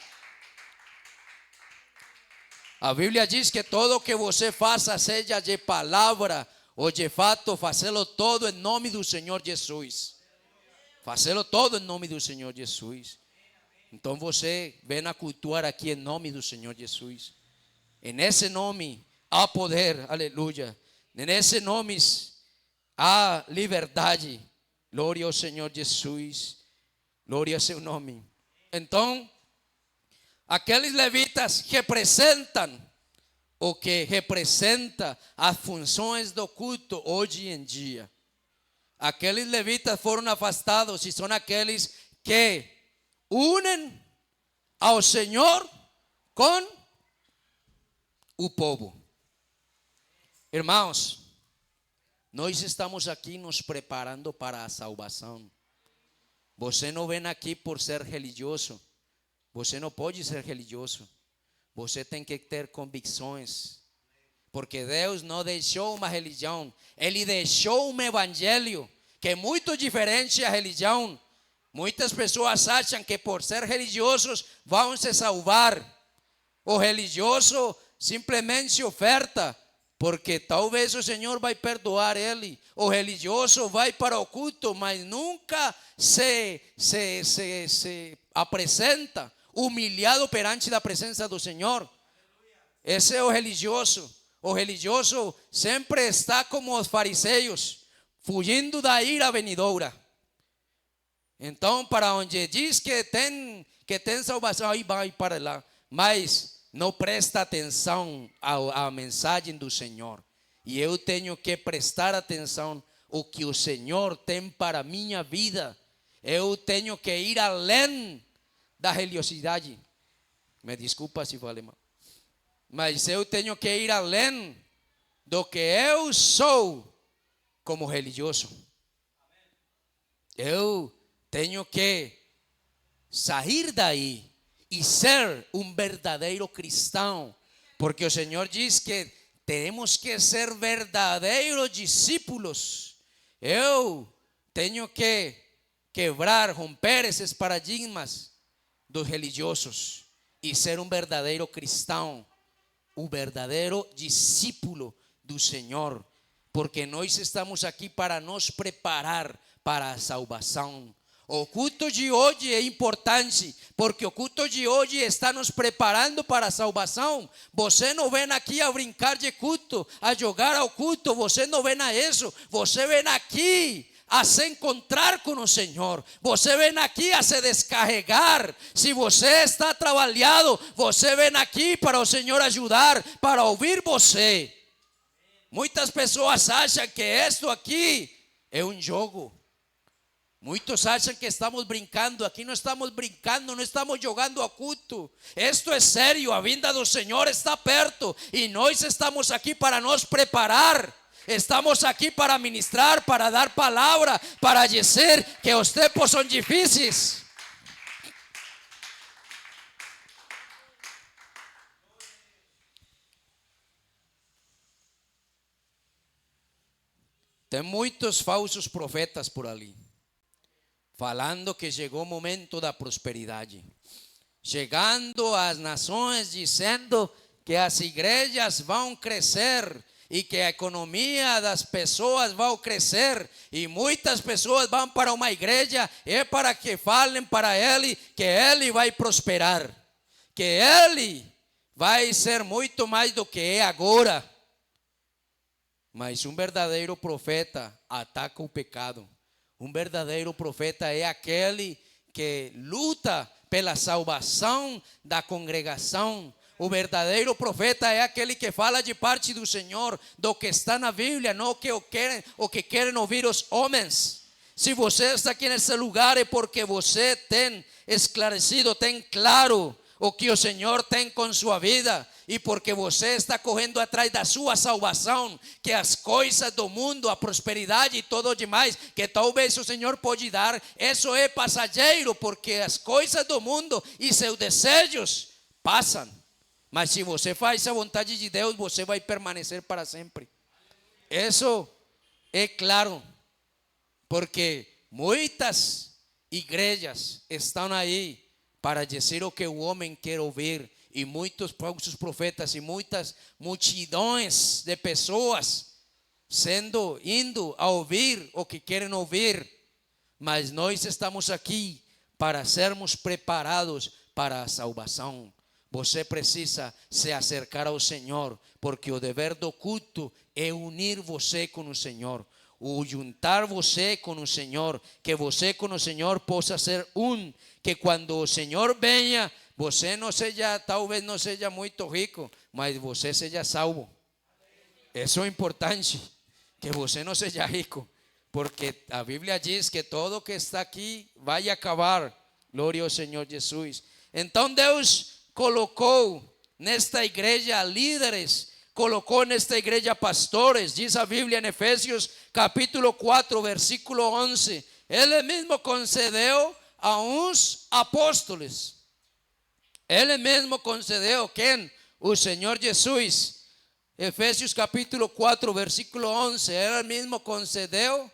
A Bíblia diz que todo que você faça, seja de palavra ou de fato, fazê-lo todo em nome do Senhor Jesus. Fazê-lo todo em nome do Senhor Jesus. Então você vem a cultuar aqui em nome do Senhor Jesus. Em esse nome há poder, aleluia. Nesse nome há liberdade. Glória ao Senhor Jesus. Glória ao seu nome. Então, aqueles levitas representam o que representa as funções do culto hoje em dia. Aqueles levitas foram afastados e são aqueles que unem ao Senhor com o povo. Irmãos, nós estamos aqui nos preparando para a salvação. Você não vem aqui por ser religioso. Você não pode ser religioso. Você tem que ter convicções. Porque Deus não deixou uma religião. Ele deixou um evangelho que é muito diferente da religião. Muitas pessoas acham que por ser religiosos vão se salvar. O religioso simplesmente oferta, porque talvez o Senhor vai perdoar ele. O religioso vai para o culto, mas nunca se apresenta humilhado perante da presença do Senhor. Esse é o religioso. O religioso sempre está como os fariseus, fugindo da ira venidoura. Então, para onde diz que tem salvação, aí vai para lá. Mas não presta atenção à mensagem do Senhor. E eu tenho que prestar atenção ao que o Senhor tem para a minha vida. Eu tenho que ir além da religiosidade. Me desculpa se falei mal. Mas eu tenho que ir além do que eu sou como religioso. Eu tenho que sair daí e ser um verdadeiro cristão. Porque o Senhor diz que temos que ser verdadeiros discípulos. Eu tenho que quebrar, romper esses paradigmas dos religiosos e ser um verdadeiro cristão, um verdadeiro discípulo do Senhor, porque nós estamos aqui para nos preparar para a salvação. O culto de hoje é importante, porque o culto de hoje está nos preparando para a salvação. Você não vem aqui a brincar de culto, a jogar ao culto, você não vem a isso, você vem aqui a se encontrar com o Senhor. Você vem aqui a se descarregar. Se você está trabalhado, você vem aqui para o Senhor ajudar, para ouvir você. Muitas pessoas acham que isto aqui é um jogo. Muitos acham que estamos brincando. Aqui não estamos brincando, não estamos jogando a culto. Isto é sério, a vinda do Senhor está perto e nós estamos aqui para nos preparar. Estamos aqui para ministrar, para dar palavra, para dizer que os tempos são difíceis. Tem muitos falsos profetas por ali, falando que chegou o momento da prosperidade, chegando às nações dizendo que as igrejas vão crescer e que a economia das pessoas vai crescer, e muitas pessoas vão para uma igreja é para que falem para ele que ele vai prosperar, que ele vai ser muito mais do que é agora. Mas um verdadeiro profeta ataca o pecado. Um verdadeiro profeta é aquele que luta pela salvação da congregação. O verdadeiro profeta é aquele que fala de parte do Senhor, do que está na Bíblia, não o que querem ouvir os homens. Se você está aqui nesse lugar é porque você tem esclarecido, tem claro o que o Senhor tem com sua vida. e porque você está correndo atrás da sua salvação, que as coisas do mundo, a prosperidade e todo demais, que talvez o Senhor pode dar, isso é passageiro, porque as coisas do mundo e seus desejos passam. Mas se você faz a vontade de Deus, você vai permanecer para sempre. Isso é claro, porque muitas igrejas estão aí para dizer o que o homem quer ouvir, e muitos falsos profetas e muitas multidões de pessoas indo a ouvir o que querem ouvir, mas nós estamos aqui para sermos preparados para a salvação. Você precisa se acercar ao Senhor, porque o dever do culto é unir você com o Senhor, o juntar você com o Senhor, que você com o Senhor possa ser que quando o Senhor venha, você não seja, talvez não seja muito rico, mas você seja salvo. Isso é importante, que você não seja rico, porque a Bíblia diz que todo que está aqui vai acabar. Glória ao Senhor Jesus. Então Deus colocou nesta igreja líderes, colocou nesta igreja pastores. Diz a Bíblia em Efésios capítulo 4 versículo 11, Ele mesmo concedeu a uns apóstolos. Ele mesmo concedeu, quem? O Senhor Jesus. Efésios capítulo 4 versículo 11, Ele mesmo concedeu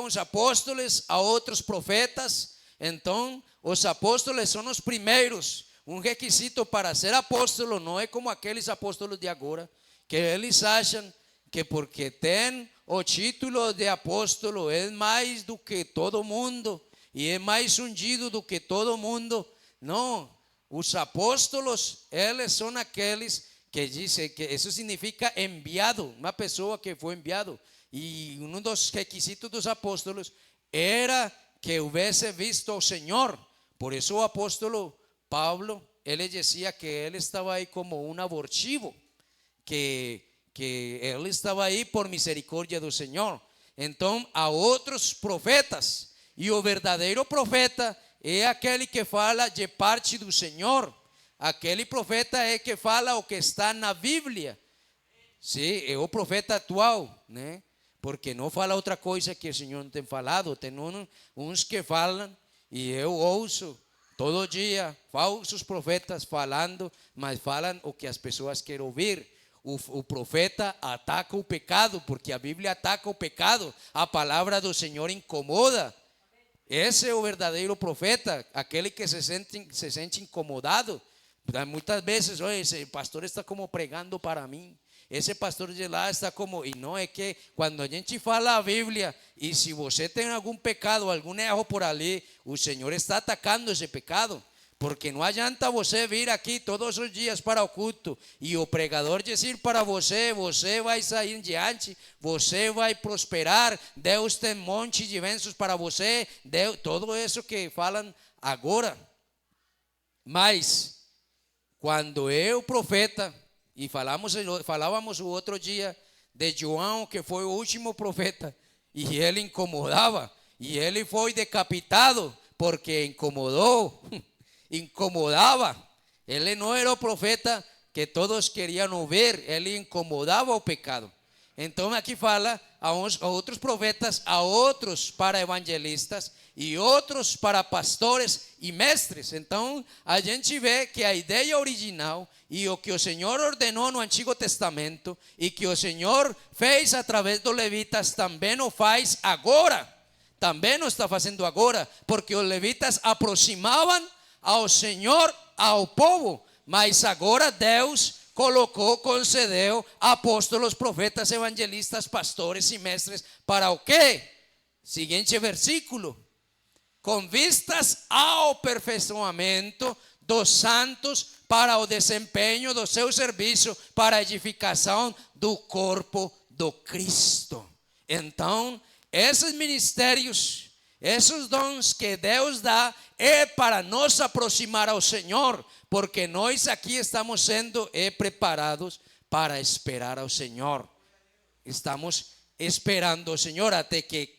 uns apóstolos, a outros profetas. Então os apóstolos são os primeiros. Um requisito para ser apóstolo não é como aqueles apóstolos de agora, que eles acham que porque tem o título de apóstolo é mais do que todo mundo e é mais ungido do que todo mundo. Não, os apóstolos, eles são aqueles que dizem que isso significa enviado, uma pessoa que foi enviado. E um dos requisitos dos apóstolos era que houvesse visto ao Senhor. Por isso o apóstolo Pablo, ele dizia que ele estava aí como um abortivo, que ele estava aí por misericórdia do Senhor. Então há outros profetas, e o verdadeiro profeta é aquele que fala de parte do Senhor. Aquele profeta é que fala o que está na Bíblia. Sim, é o profeta atual, né? Porque não fala outra coisa que o Senhor não tem falado. Tem uns que falam, e eu ouço todo dia falsos profetas falando, mas falam o que as pessoas querem ouvir. O profeta ataca o pecado, porque a Bíblia ataca o pecado. A palavra do Senhor incomoda. Esse é o verdadeiro profeta, aquele que se sente incomodado. Muitas vezes, oye, esse pastor está como pregando para mim. Esse pastor de lá está como... E não é que quando a gente fala a Bíblia, e se você tem algum pecado, algum erro por ali, o Senhor está atacando esse pecado. Porque não adianta você vir aqui todos os dias para o culto e o pregador dizer para você, você vai sair diante, você vai prosperar, Deus tem um monte de bênçãos para você, Deus, todo isso que falam agora. Mas quando eu profeta, e falávamos o outro dia de João, que foi o último profeta, e ele incomodava, e ele foi decapitado porque incomodou. Incomodava. Ele não era o profeta que todos queriam ouvir, ele incomodava o pecado. Então aqui fala a outros profetas, a outros para evangelistas e outros para pastores e mestres. Então a gente vê que a ideia original e o que o Senhor ordenou no Antigo Testamento e que o Senhor fez através dos levitas também o faz agora. Também o está fazendo agora, porque os levitas aproximavam ao Senhor, ao povo, mas agora Deus concedeu apóstolos, profetas, evangelistas, pastores e mestres para o quê? Seguinte versículo: com vistas ao aperfeiçoamento dos santos para o desempenho do seu serviço, para a edificação do corpo do Cristo. Então, esses ministérios, esses dons que Deus dá é para nos aproximar ao Senhor, porque nós aqui estamos sendo preparados para esperar ao Senhor. Estamos esperando ao Senhor até que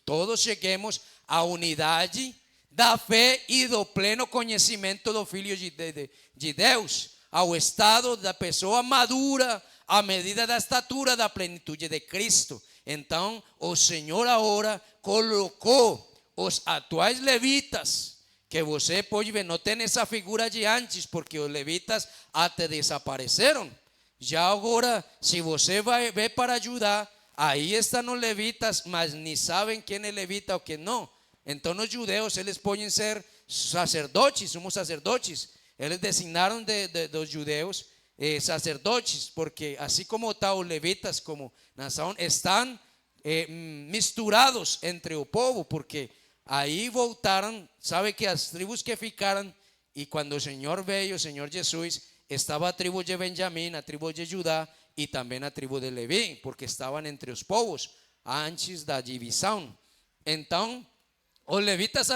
todos cheguemos à unidade da fé e do pleno conhecimento do Filho de Deus, ao estado da pessoa madura, à medida da estatura da plenitude de Cristo. Então, o Senhor agora colocou os atuais levitas, que você pode ver, não tem essa figura de antes, porque os levitas até desapareceram. Já agora, se você vai ver para Judá, aí estão os levitas, mas nem sabem quem é levita ou quem não. Então os judeus, eles podem ser sacerdotes, sumos sacerdotes. Eles designaram dos judeus sacerdotes, porque assim como estão os levitas como nação, estão misturados entre o povo, porque aí voltaram, sabe que as tribos que ficaram, e quando o Senhor veio, o Senhor Jesus, estava a tribo de Benjamim, a tribo de Judá e também a tribo de Leví, porque estavam entre os povos antes da divisão. Então, os levitas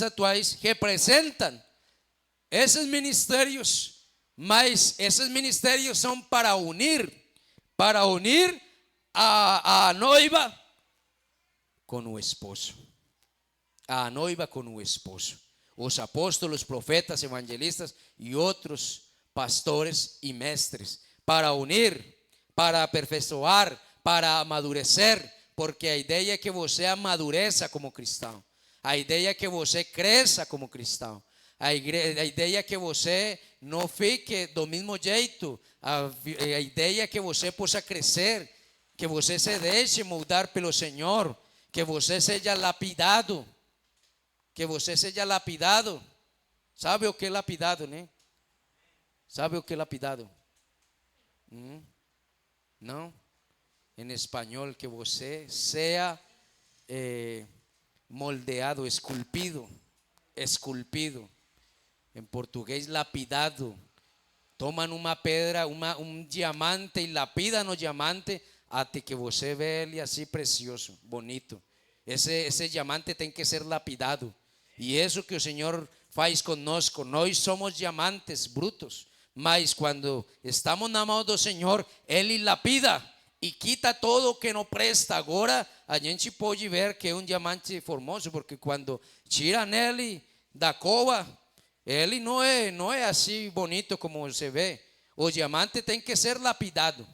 atuais representam esses ministérios, mas esses ministérios são para unir a noiva com o esposo, a noiva com o esposo. Os apóstolos, profetas, evangelistas e outros pastores e mestres, para unir, para aperfeiçoar, para amadurecer, porque a ideia é que você amadureça como cristão, a ideia é que você cresça como cristão, a ideia é que você não fique do mesmo jeito, a ideia é que você possa crescer, que você se deixe moldar pelo Senhor, que você seja lapidado. Que você seja lapidado. Sabe o que é lapidado, né? Sabe o que é lapidado? Não? Em espanhol, que você seja moldeado, esculpido. Em português, lapidado. Tomam uma pedra, um diamante e lapidam o diamante até que você vê ele assim precioso, bonito. Esse diamante tem que ser lapidado. E isso que o Senhor faz conosco. Nós somos diamantes brutos, mas quando estamos na mão do Senhor, Ele lapida e quita todo o que não presta. Agora a gente pode ver que é um diamante formoso, porque quando tiram ele da cova, ele não é assim bonito como você vê. O diamante tem que ser lapidado.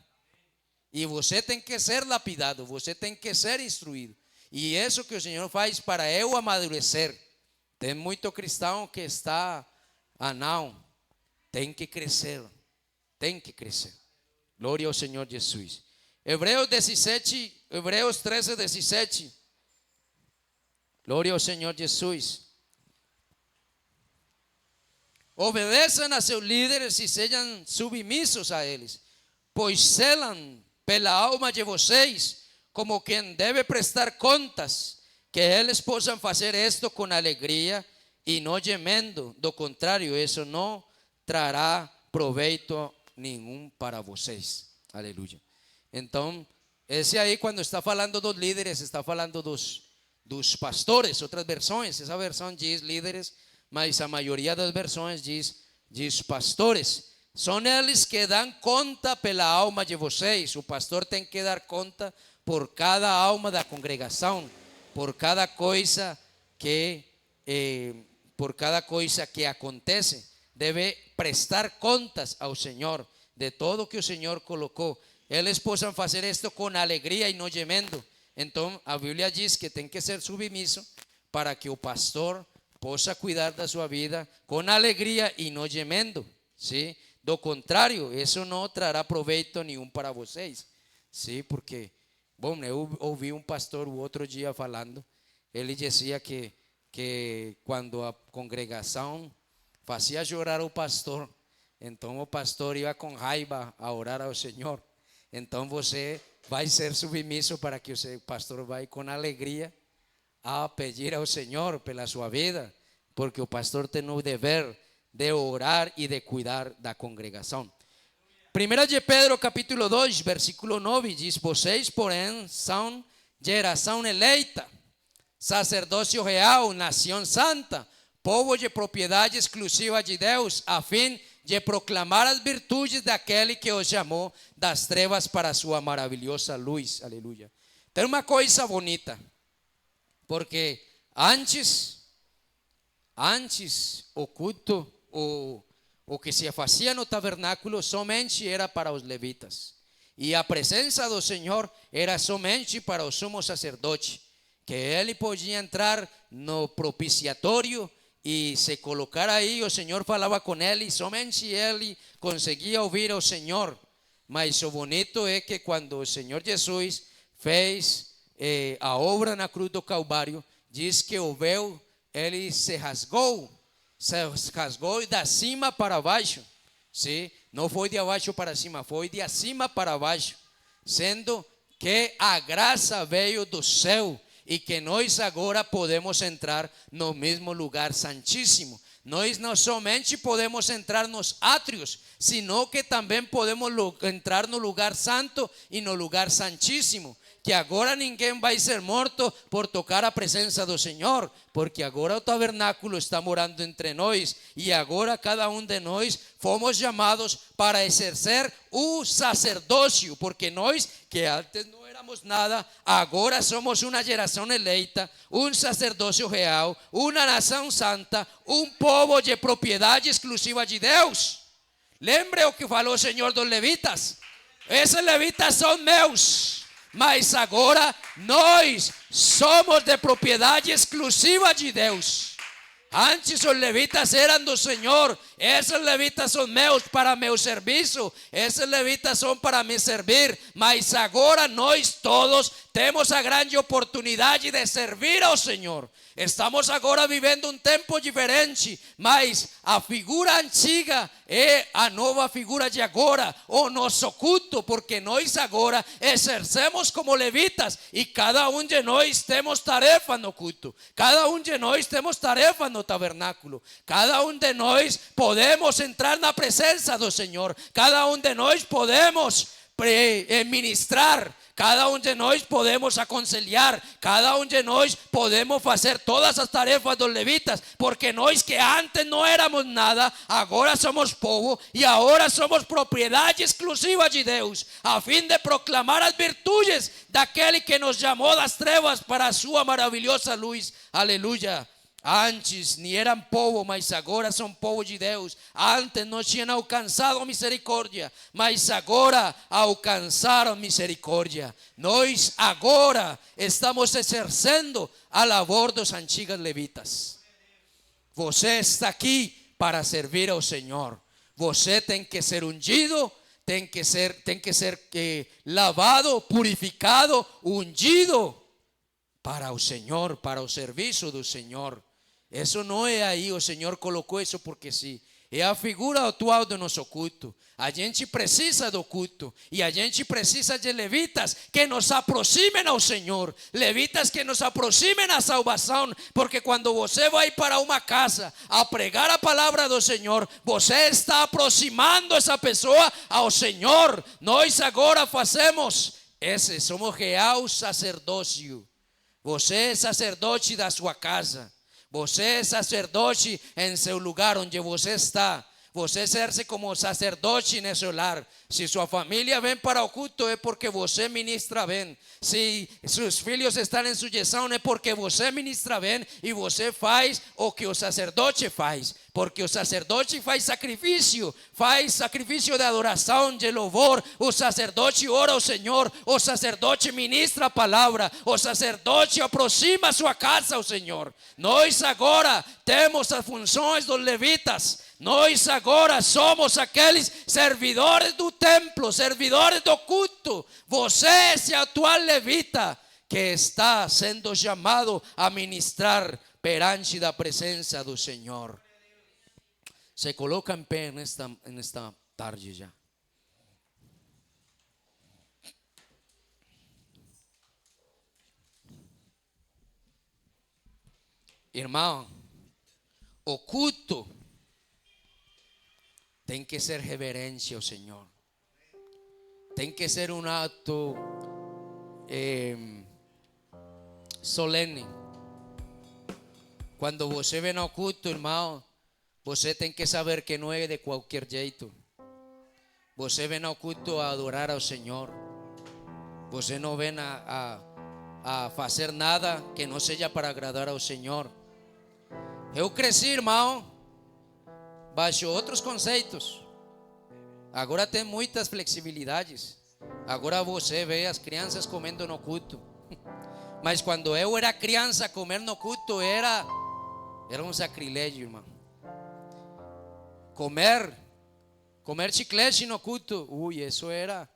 E você tem que ser lapidado, você tem que ser instruído. E isso que o Senhor faz para eu amadurecer. Tem muito cristão que está não, tem que crescer, Glória ao Senhor Jesus. Hebreus 13, 17. Glória ao Senhor Jesus. Obedeçam a seus líderes e sejam submissos a eles, pois zelam pela alma de vocês como quem deve prestar contas. Que eles possam fazer isto com alegria e não gemendo. Do contrário, isso não trará proveito nenhum para vocês. Aleluia. Então, esse aí, quando está falando dos líderes, está falando dos pastores. Outras versões, essa versão diz líderes, mas a maioria das versões diz pastores. São eles que dão conta pela alma de vocês. O pastor tem que dar conta por cada alma da congregação, por cada coisa que acontece. Deve prestar contas ao Senhor de todo que o Senhor colocou. Eles possam fazer isto com alegria e não gemendo. Então a Bíblia diz que tem que ser submisso para que o pastor possa cuidar da sua vida com alegria e não gemendo, sim? Do contrário, isso não trará proveito nenhum para vocês, sim? Porque, bom, eu ouvi um pastor o outro dia falando, ele dizia que quando a congregação fazia chorar o pastor, então o pastor ia com raiva a orar ao Senhor. Então você vai ser submisso para que o pastor vai com alegria a pedir ao Senhor pela sua vida, porque o pastor tem o dever de orar e de cuidar da congregação. 1 de Pedro capítulo 2 versículo 9 diz: vocês porém são geração eleita, sacerdócio real, nação santa, povo de propriedade exclusiva de Deus, a fim de proclamar as virtudes daquele que os chamou das trevas para a sua maravilhosa luz. Aleluia. Tem uma coisa bonita. Porque antes o culto, o que se fazia no tabernáculo somente era para os levitas, e a presença do Senhor era somente para o sumo sacerdote, que ele podia entrar no propiciatório e se colocar aí. O Senhor falava com ele e somente ele conseguia ouvir ao Senhor. Mas o bonito é que quando o Senhor Jesus fez a obra na cruz do Calvário, diz que o véu ele se rasgou da cima para baixo, sim? Não foi de abaixo para cima, foi de acima para baixo, sendo que a graça veio do céu e que nós agora podemos entrar no mesmo lugar santíssimo. Nós não somente podemos entrar nos átrios, sino que também podemos entrar no lugar santo e no lugar santíssimo. Que agora ninguém vai ser morto por tocar a presença do Senhor, porque agora o tabernáculo está morando entre nós, e agora cada um de nós fomos chamados para exercer o sacerdócio, porque nós que antes não éramos nada, agora somos uma geração eleita, um sacerdócio real, uma nação santa, um povo de propriedade exclusiva de Deus. Lembre o que falou o Senhor dos levitas: esses levitas são meus, mas agora nós somos de propriedade exclusiva de Deus. Antes os levitas eram do Senhor. Esses levitas são meus para meu serviço. Esses levitas são para me servir. Mas agora nós todos temos a grande oportunidade de servir ao Senhor. Estamos agora vivendo um tempo diferente, mas a figura antiga é a nova figura de agora, o nosso culto, porque nós agora exercemos como levitas e cada um de nós temos tarefa no culto, cada um de nós temos tarefa no tabernáculo, cada um de nós podemos entrar na presença do Senhor, cada um de nós podemos ministrar, cada um de nós podemos aconselhar, cada um de nós podemos fazer todas as tarefas dos levitas, porque nós que antes não éramos nada, agora somos povo e agora somos propriedade exclusiva de Deus, a fim de proclamar as virtudes daquele que nos chamou das trevas para a sua maravilhosa luz. Aleluia. Antes nem eram povo, mas agora são povo de Deus. Antes não tinham alcançado misericórdia, mas agora alcançaram misericórdia. Nós agora estamos exercendo a labor dos antigos levitas. Você está aqui para servir ao Senhor. Você tem que ser ungido, tem que ser lavado, purificado, ungido para o Senhor, para o serviço do Senhor. Isso não é aí, o Senhor colocou isso porque sim. É a figura atual do nosso culto. A gente precisa do culto e a gente precisa de levitas que nos aproximem ao Senhor, levitas que nos aproximem à salvação, porque quando você vai para uma casa a pregar a palavra do Senhor, você está aproximando essa pessoa ao Senhor. Nós agora somos real sacerdócio. Você é sacerdote da sua casa. Você é sacerdote em seu lugar onde você está. Você exerce como sacerdote nesse lar. Se sua família vem para o culto é porque você ministra bem. Se seus filhos estão em sujeição é porque você ministra bem e você faz o que o sacerdote faz. Porque o sacerdote faz sacrifício de adoração, de louvor. O sacerdote ora ao Senhor, o sacerdote ministra a palavra, o sacerdote aproxima a sua casa ao Senhor. Nós agora temos as funções dos levitas. Nós agora somos aqueles servidores do templo, servidores do culto. Você é esse atual levita que está sendo chamado a ministrar perante da presença do Senhor. Se coloca em pé nesta tarde já. Irmão, o culto tem que ser reverência ao Senhor. Tem que ser um ato solene. Quando você vem ao culto, irmão, você tem que saber que não é de qualquer jeito. Você vem ao culto a adorar ao Senhor. Você não vem a fazer nada que não seja para agradar ao Senhor. Eu cresci, irmão, baixo outros conceitos. Agora tem muitas flexibilidades. Agora você vê as crianças comendo no culto. Mas quando eu era criança, comer no culto era um sacrilégio, irmão. Comer chiclete no culto, isso era.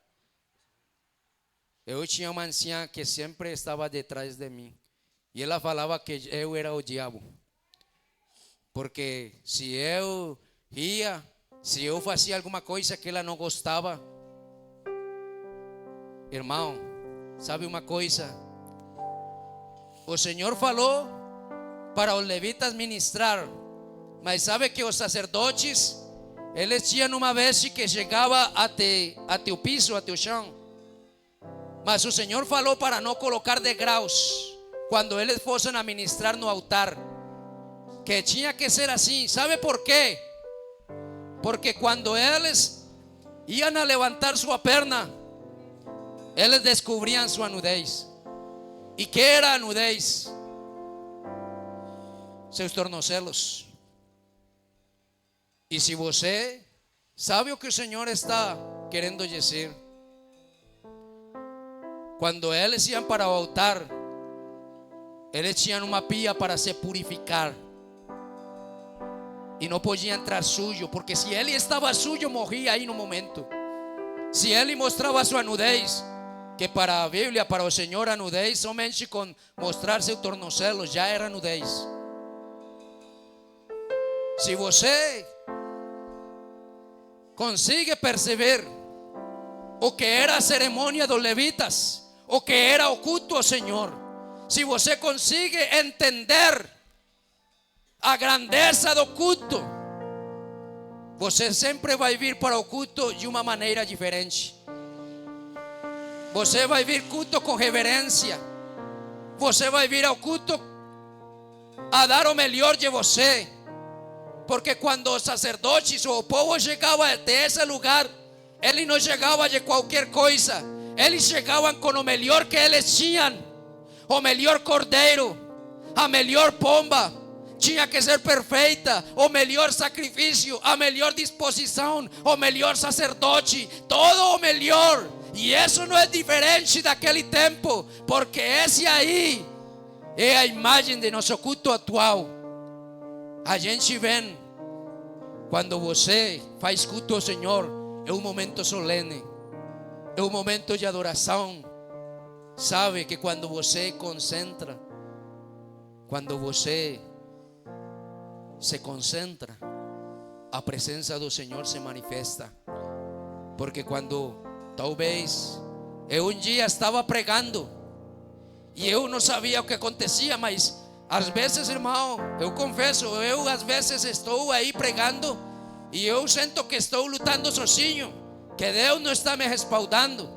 Eu tinha uma anciã que sempre estava detrás de mim. E ela falava que eu era o diabo. Porque se eu ria, se eu fazia alguma coisa que ela não gostava, irmão, sabe uma coisa? O Senhor falou para os levitas ministrar, mas sabe que os sacerdotes, eles tinham uma veste que chegava até o piso, até o chão. Mas o Senhor falou para não colocar degraus quando eles fossem a ministrar no altar, que tinha que ser assim. ¿Sabe por quê? Porque quando eles iam a levantar sua perna, eles descobriam sua nudez. E que era a nudez? Seus tornozelos. E se você sabe o que o Senhor está querendo dizer, quando eles iam para o altar, eles tinham uma pia para se purificar. E não podia entrar sujo, porque se ele estava sujo, morria aí no momento. Se ele mostrava sua nudez, que para a Bíblia, para o Senhor, a nudez, somente com mostrar seu tornozelo já era nudez. Se você consegue perceber o que era a cerimônia dos levitas, o que era o culto ao Senhor, se você consegue entender a grandeza do culto, você sempre vai vir para o culto de uma maneira diferente. Você vai vir culto com reverência. Você vai vir ao culto a dar o melhor de você. Porque quando os sacerdotes ou o povo chegava até esse lugar, eles não chegavam de qualquer coisa. Eles chegavam com o melhor que eles tinham. O melhor cordeiro, a melhor pomba. Tinha que ser perfeita, o melhor sacrifício, a melhor disposição, o melhor sacerdote, todo o melhor. E isso não é diferente daquele tempo, porque esse aí é a imagem de nosso culto atual. A gente vê, quando você faz culto ao Senhor, é um momento solene, é um momento de adoração. Sabe que quando você concentra, quando você se concentra, a presença do Senhor se manifesta. Porque quando talvez eu um dia estava pregando e eu não sabia o que acontecia, mas às vezes, irmão, eu confesso, eu às vezes estou aí pregando e eu sinto que estou lutando sozinho, que Deus não está me respaldando.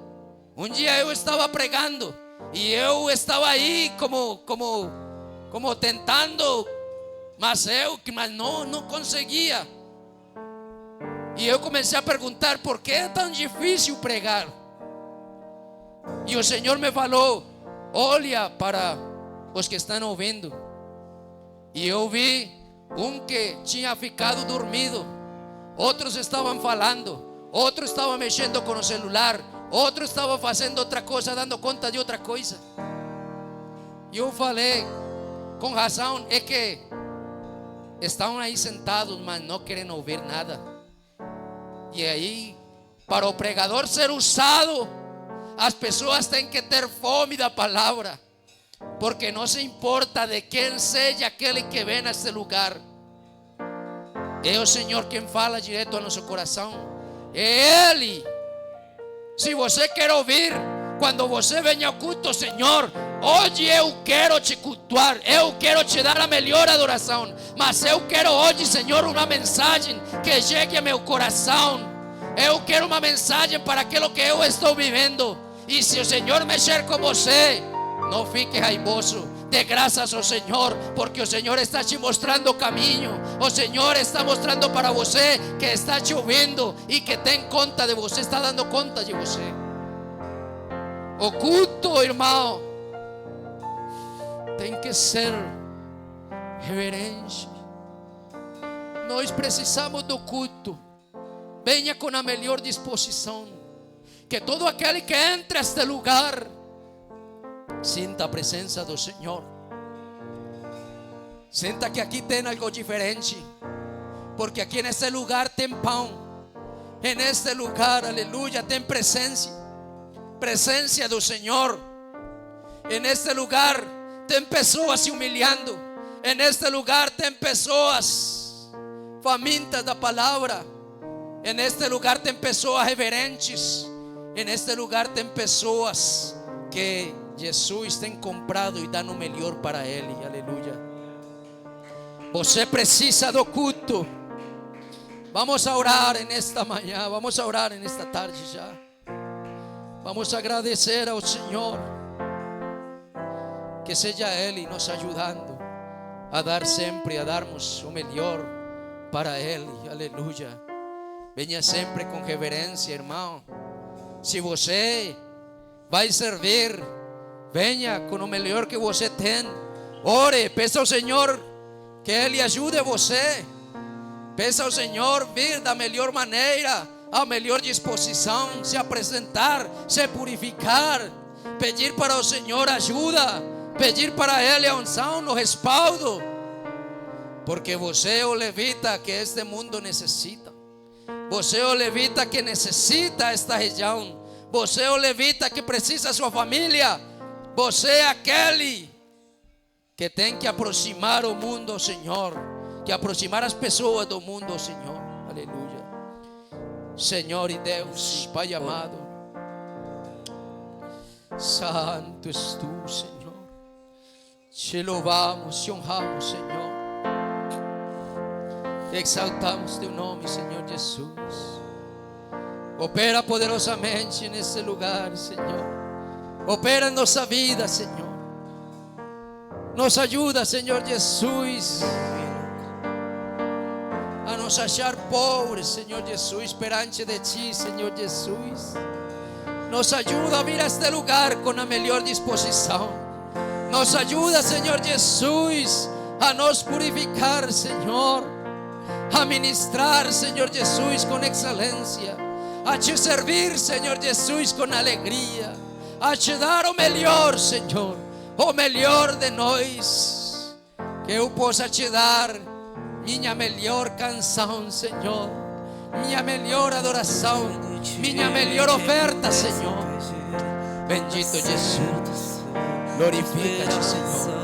Um dia eu estava pregando e eu estava aí como tentando, mas não conseguia. E eu comecei a perguntar: por que é tão difícil pregar? E o Senhor me falou: olha para os que estão ouvindo. E eu vi um que tinha ficado dormido, outros estavam falando, outros estavam mexendo com o celular, outros estavam fazendo outra coisa, dando conta de outra coisa. E eu falei, com razão, é que estão aí sentados, mas não querem ouvir nada. E aí, para o pregador ser usado, as pessoas têm que ter fome da palavra, porque não se importa de quem seja aquele que vem a este lugar. É o Senhor quem fala direto ao nosso coração. É Ele. Se você quer ouvir, quando você vem ao culto, Senhor, hoje eu quero te cultuar, eu quero te dar a melhor adoração, mas eu quero hoje, Senhor, uma mensagem que chegue ao meu coração. Eu quero uma mensagem para aquilo que eu estou vivendo. E se o Senhor mexer com você, não fique raivoso. Dê graças ao Senhor, porque o Senhor está te mostrando o caminho. O Senhor está mostrando para você que está te ouvindo e que tem conta de você, está dando conta de você. O culto, irmão, tem que ser reverente. Nós precisamos do culto. Venha com a melhor disposição. Que todo aquele que entre a este lugar sinta a presença do Senhor. Sinta que aqui tem algo diferente. Porque aqui neste lugar tem pão. En este lugar, aleluya, tem presencia. Presencia do Senhor. En este lugar tem pessoas se humilhando. En este lugar tem pessoas famintas da palavra. En este lugar tem pessoas reverentes. En este lugar tem pessoas que Jesus tem comprado e dá o melhor para ele. Aleluia. Você precisa do culto. Vamos a orar en esta mañana, vamos a orar en esta tarde ya. Vamos a agradecer al Señor. Que seja Ele nos ayudando a dar sempre, a darmos o melhor para Ele. Aleluya. Venha sempre com reverência, irmão. Se você vai servir, venha com o melhor que você tem. Ore, peça ao Senhor que Ele ajude você. Peça ao Senhor vir da melhor maneira, a melhor disposição, se apresentar, se purificar, pedir para o Senhor ajuda, pedir para Ele a unção, o respaldo, porque você é o levita que este mundo necessita. Você é o levita que necessita esta região. Você é o levita que precisa sua família. Você é aquele que tem que aproximar o mundo ao Senhor, que aproximar as pessoas do mundo ao Senhor. Aleluia. Senhor e Deus, Pai amado, santo és tu, Senhor. Te louvamos, te honramos, Senhor. Te exaltamos teu nome, Senhor Jesus. Opera poderosamente nesse lugar, Senhor. Opera em nossa vida, Senhor. Nos ajuda, Senhor Jesus, a nos achar pobres, Senhor Jesus, perante de Ti, Senhor Jesus. Nos ajuda a vir a este lugar com a melhor disposição. Nos ajuda, Senhor Jesus, a nos purificar, Senhor, a ministrar, Senhor Jesus, com excelência, a Te servir, Senhor Jesus, com alegria, a Te dar o melhor, Senhor, o melhor de nós. Que eu possa Te dar minha melhor canção, Senhor, minha melhor adoração, minha melhor oferta, Senhor. Bendito Jesus, glorifica-te, Senhor.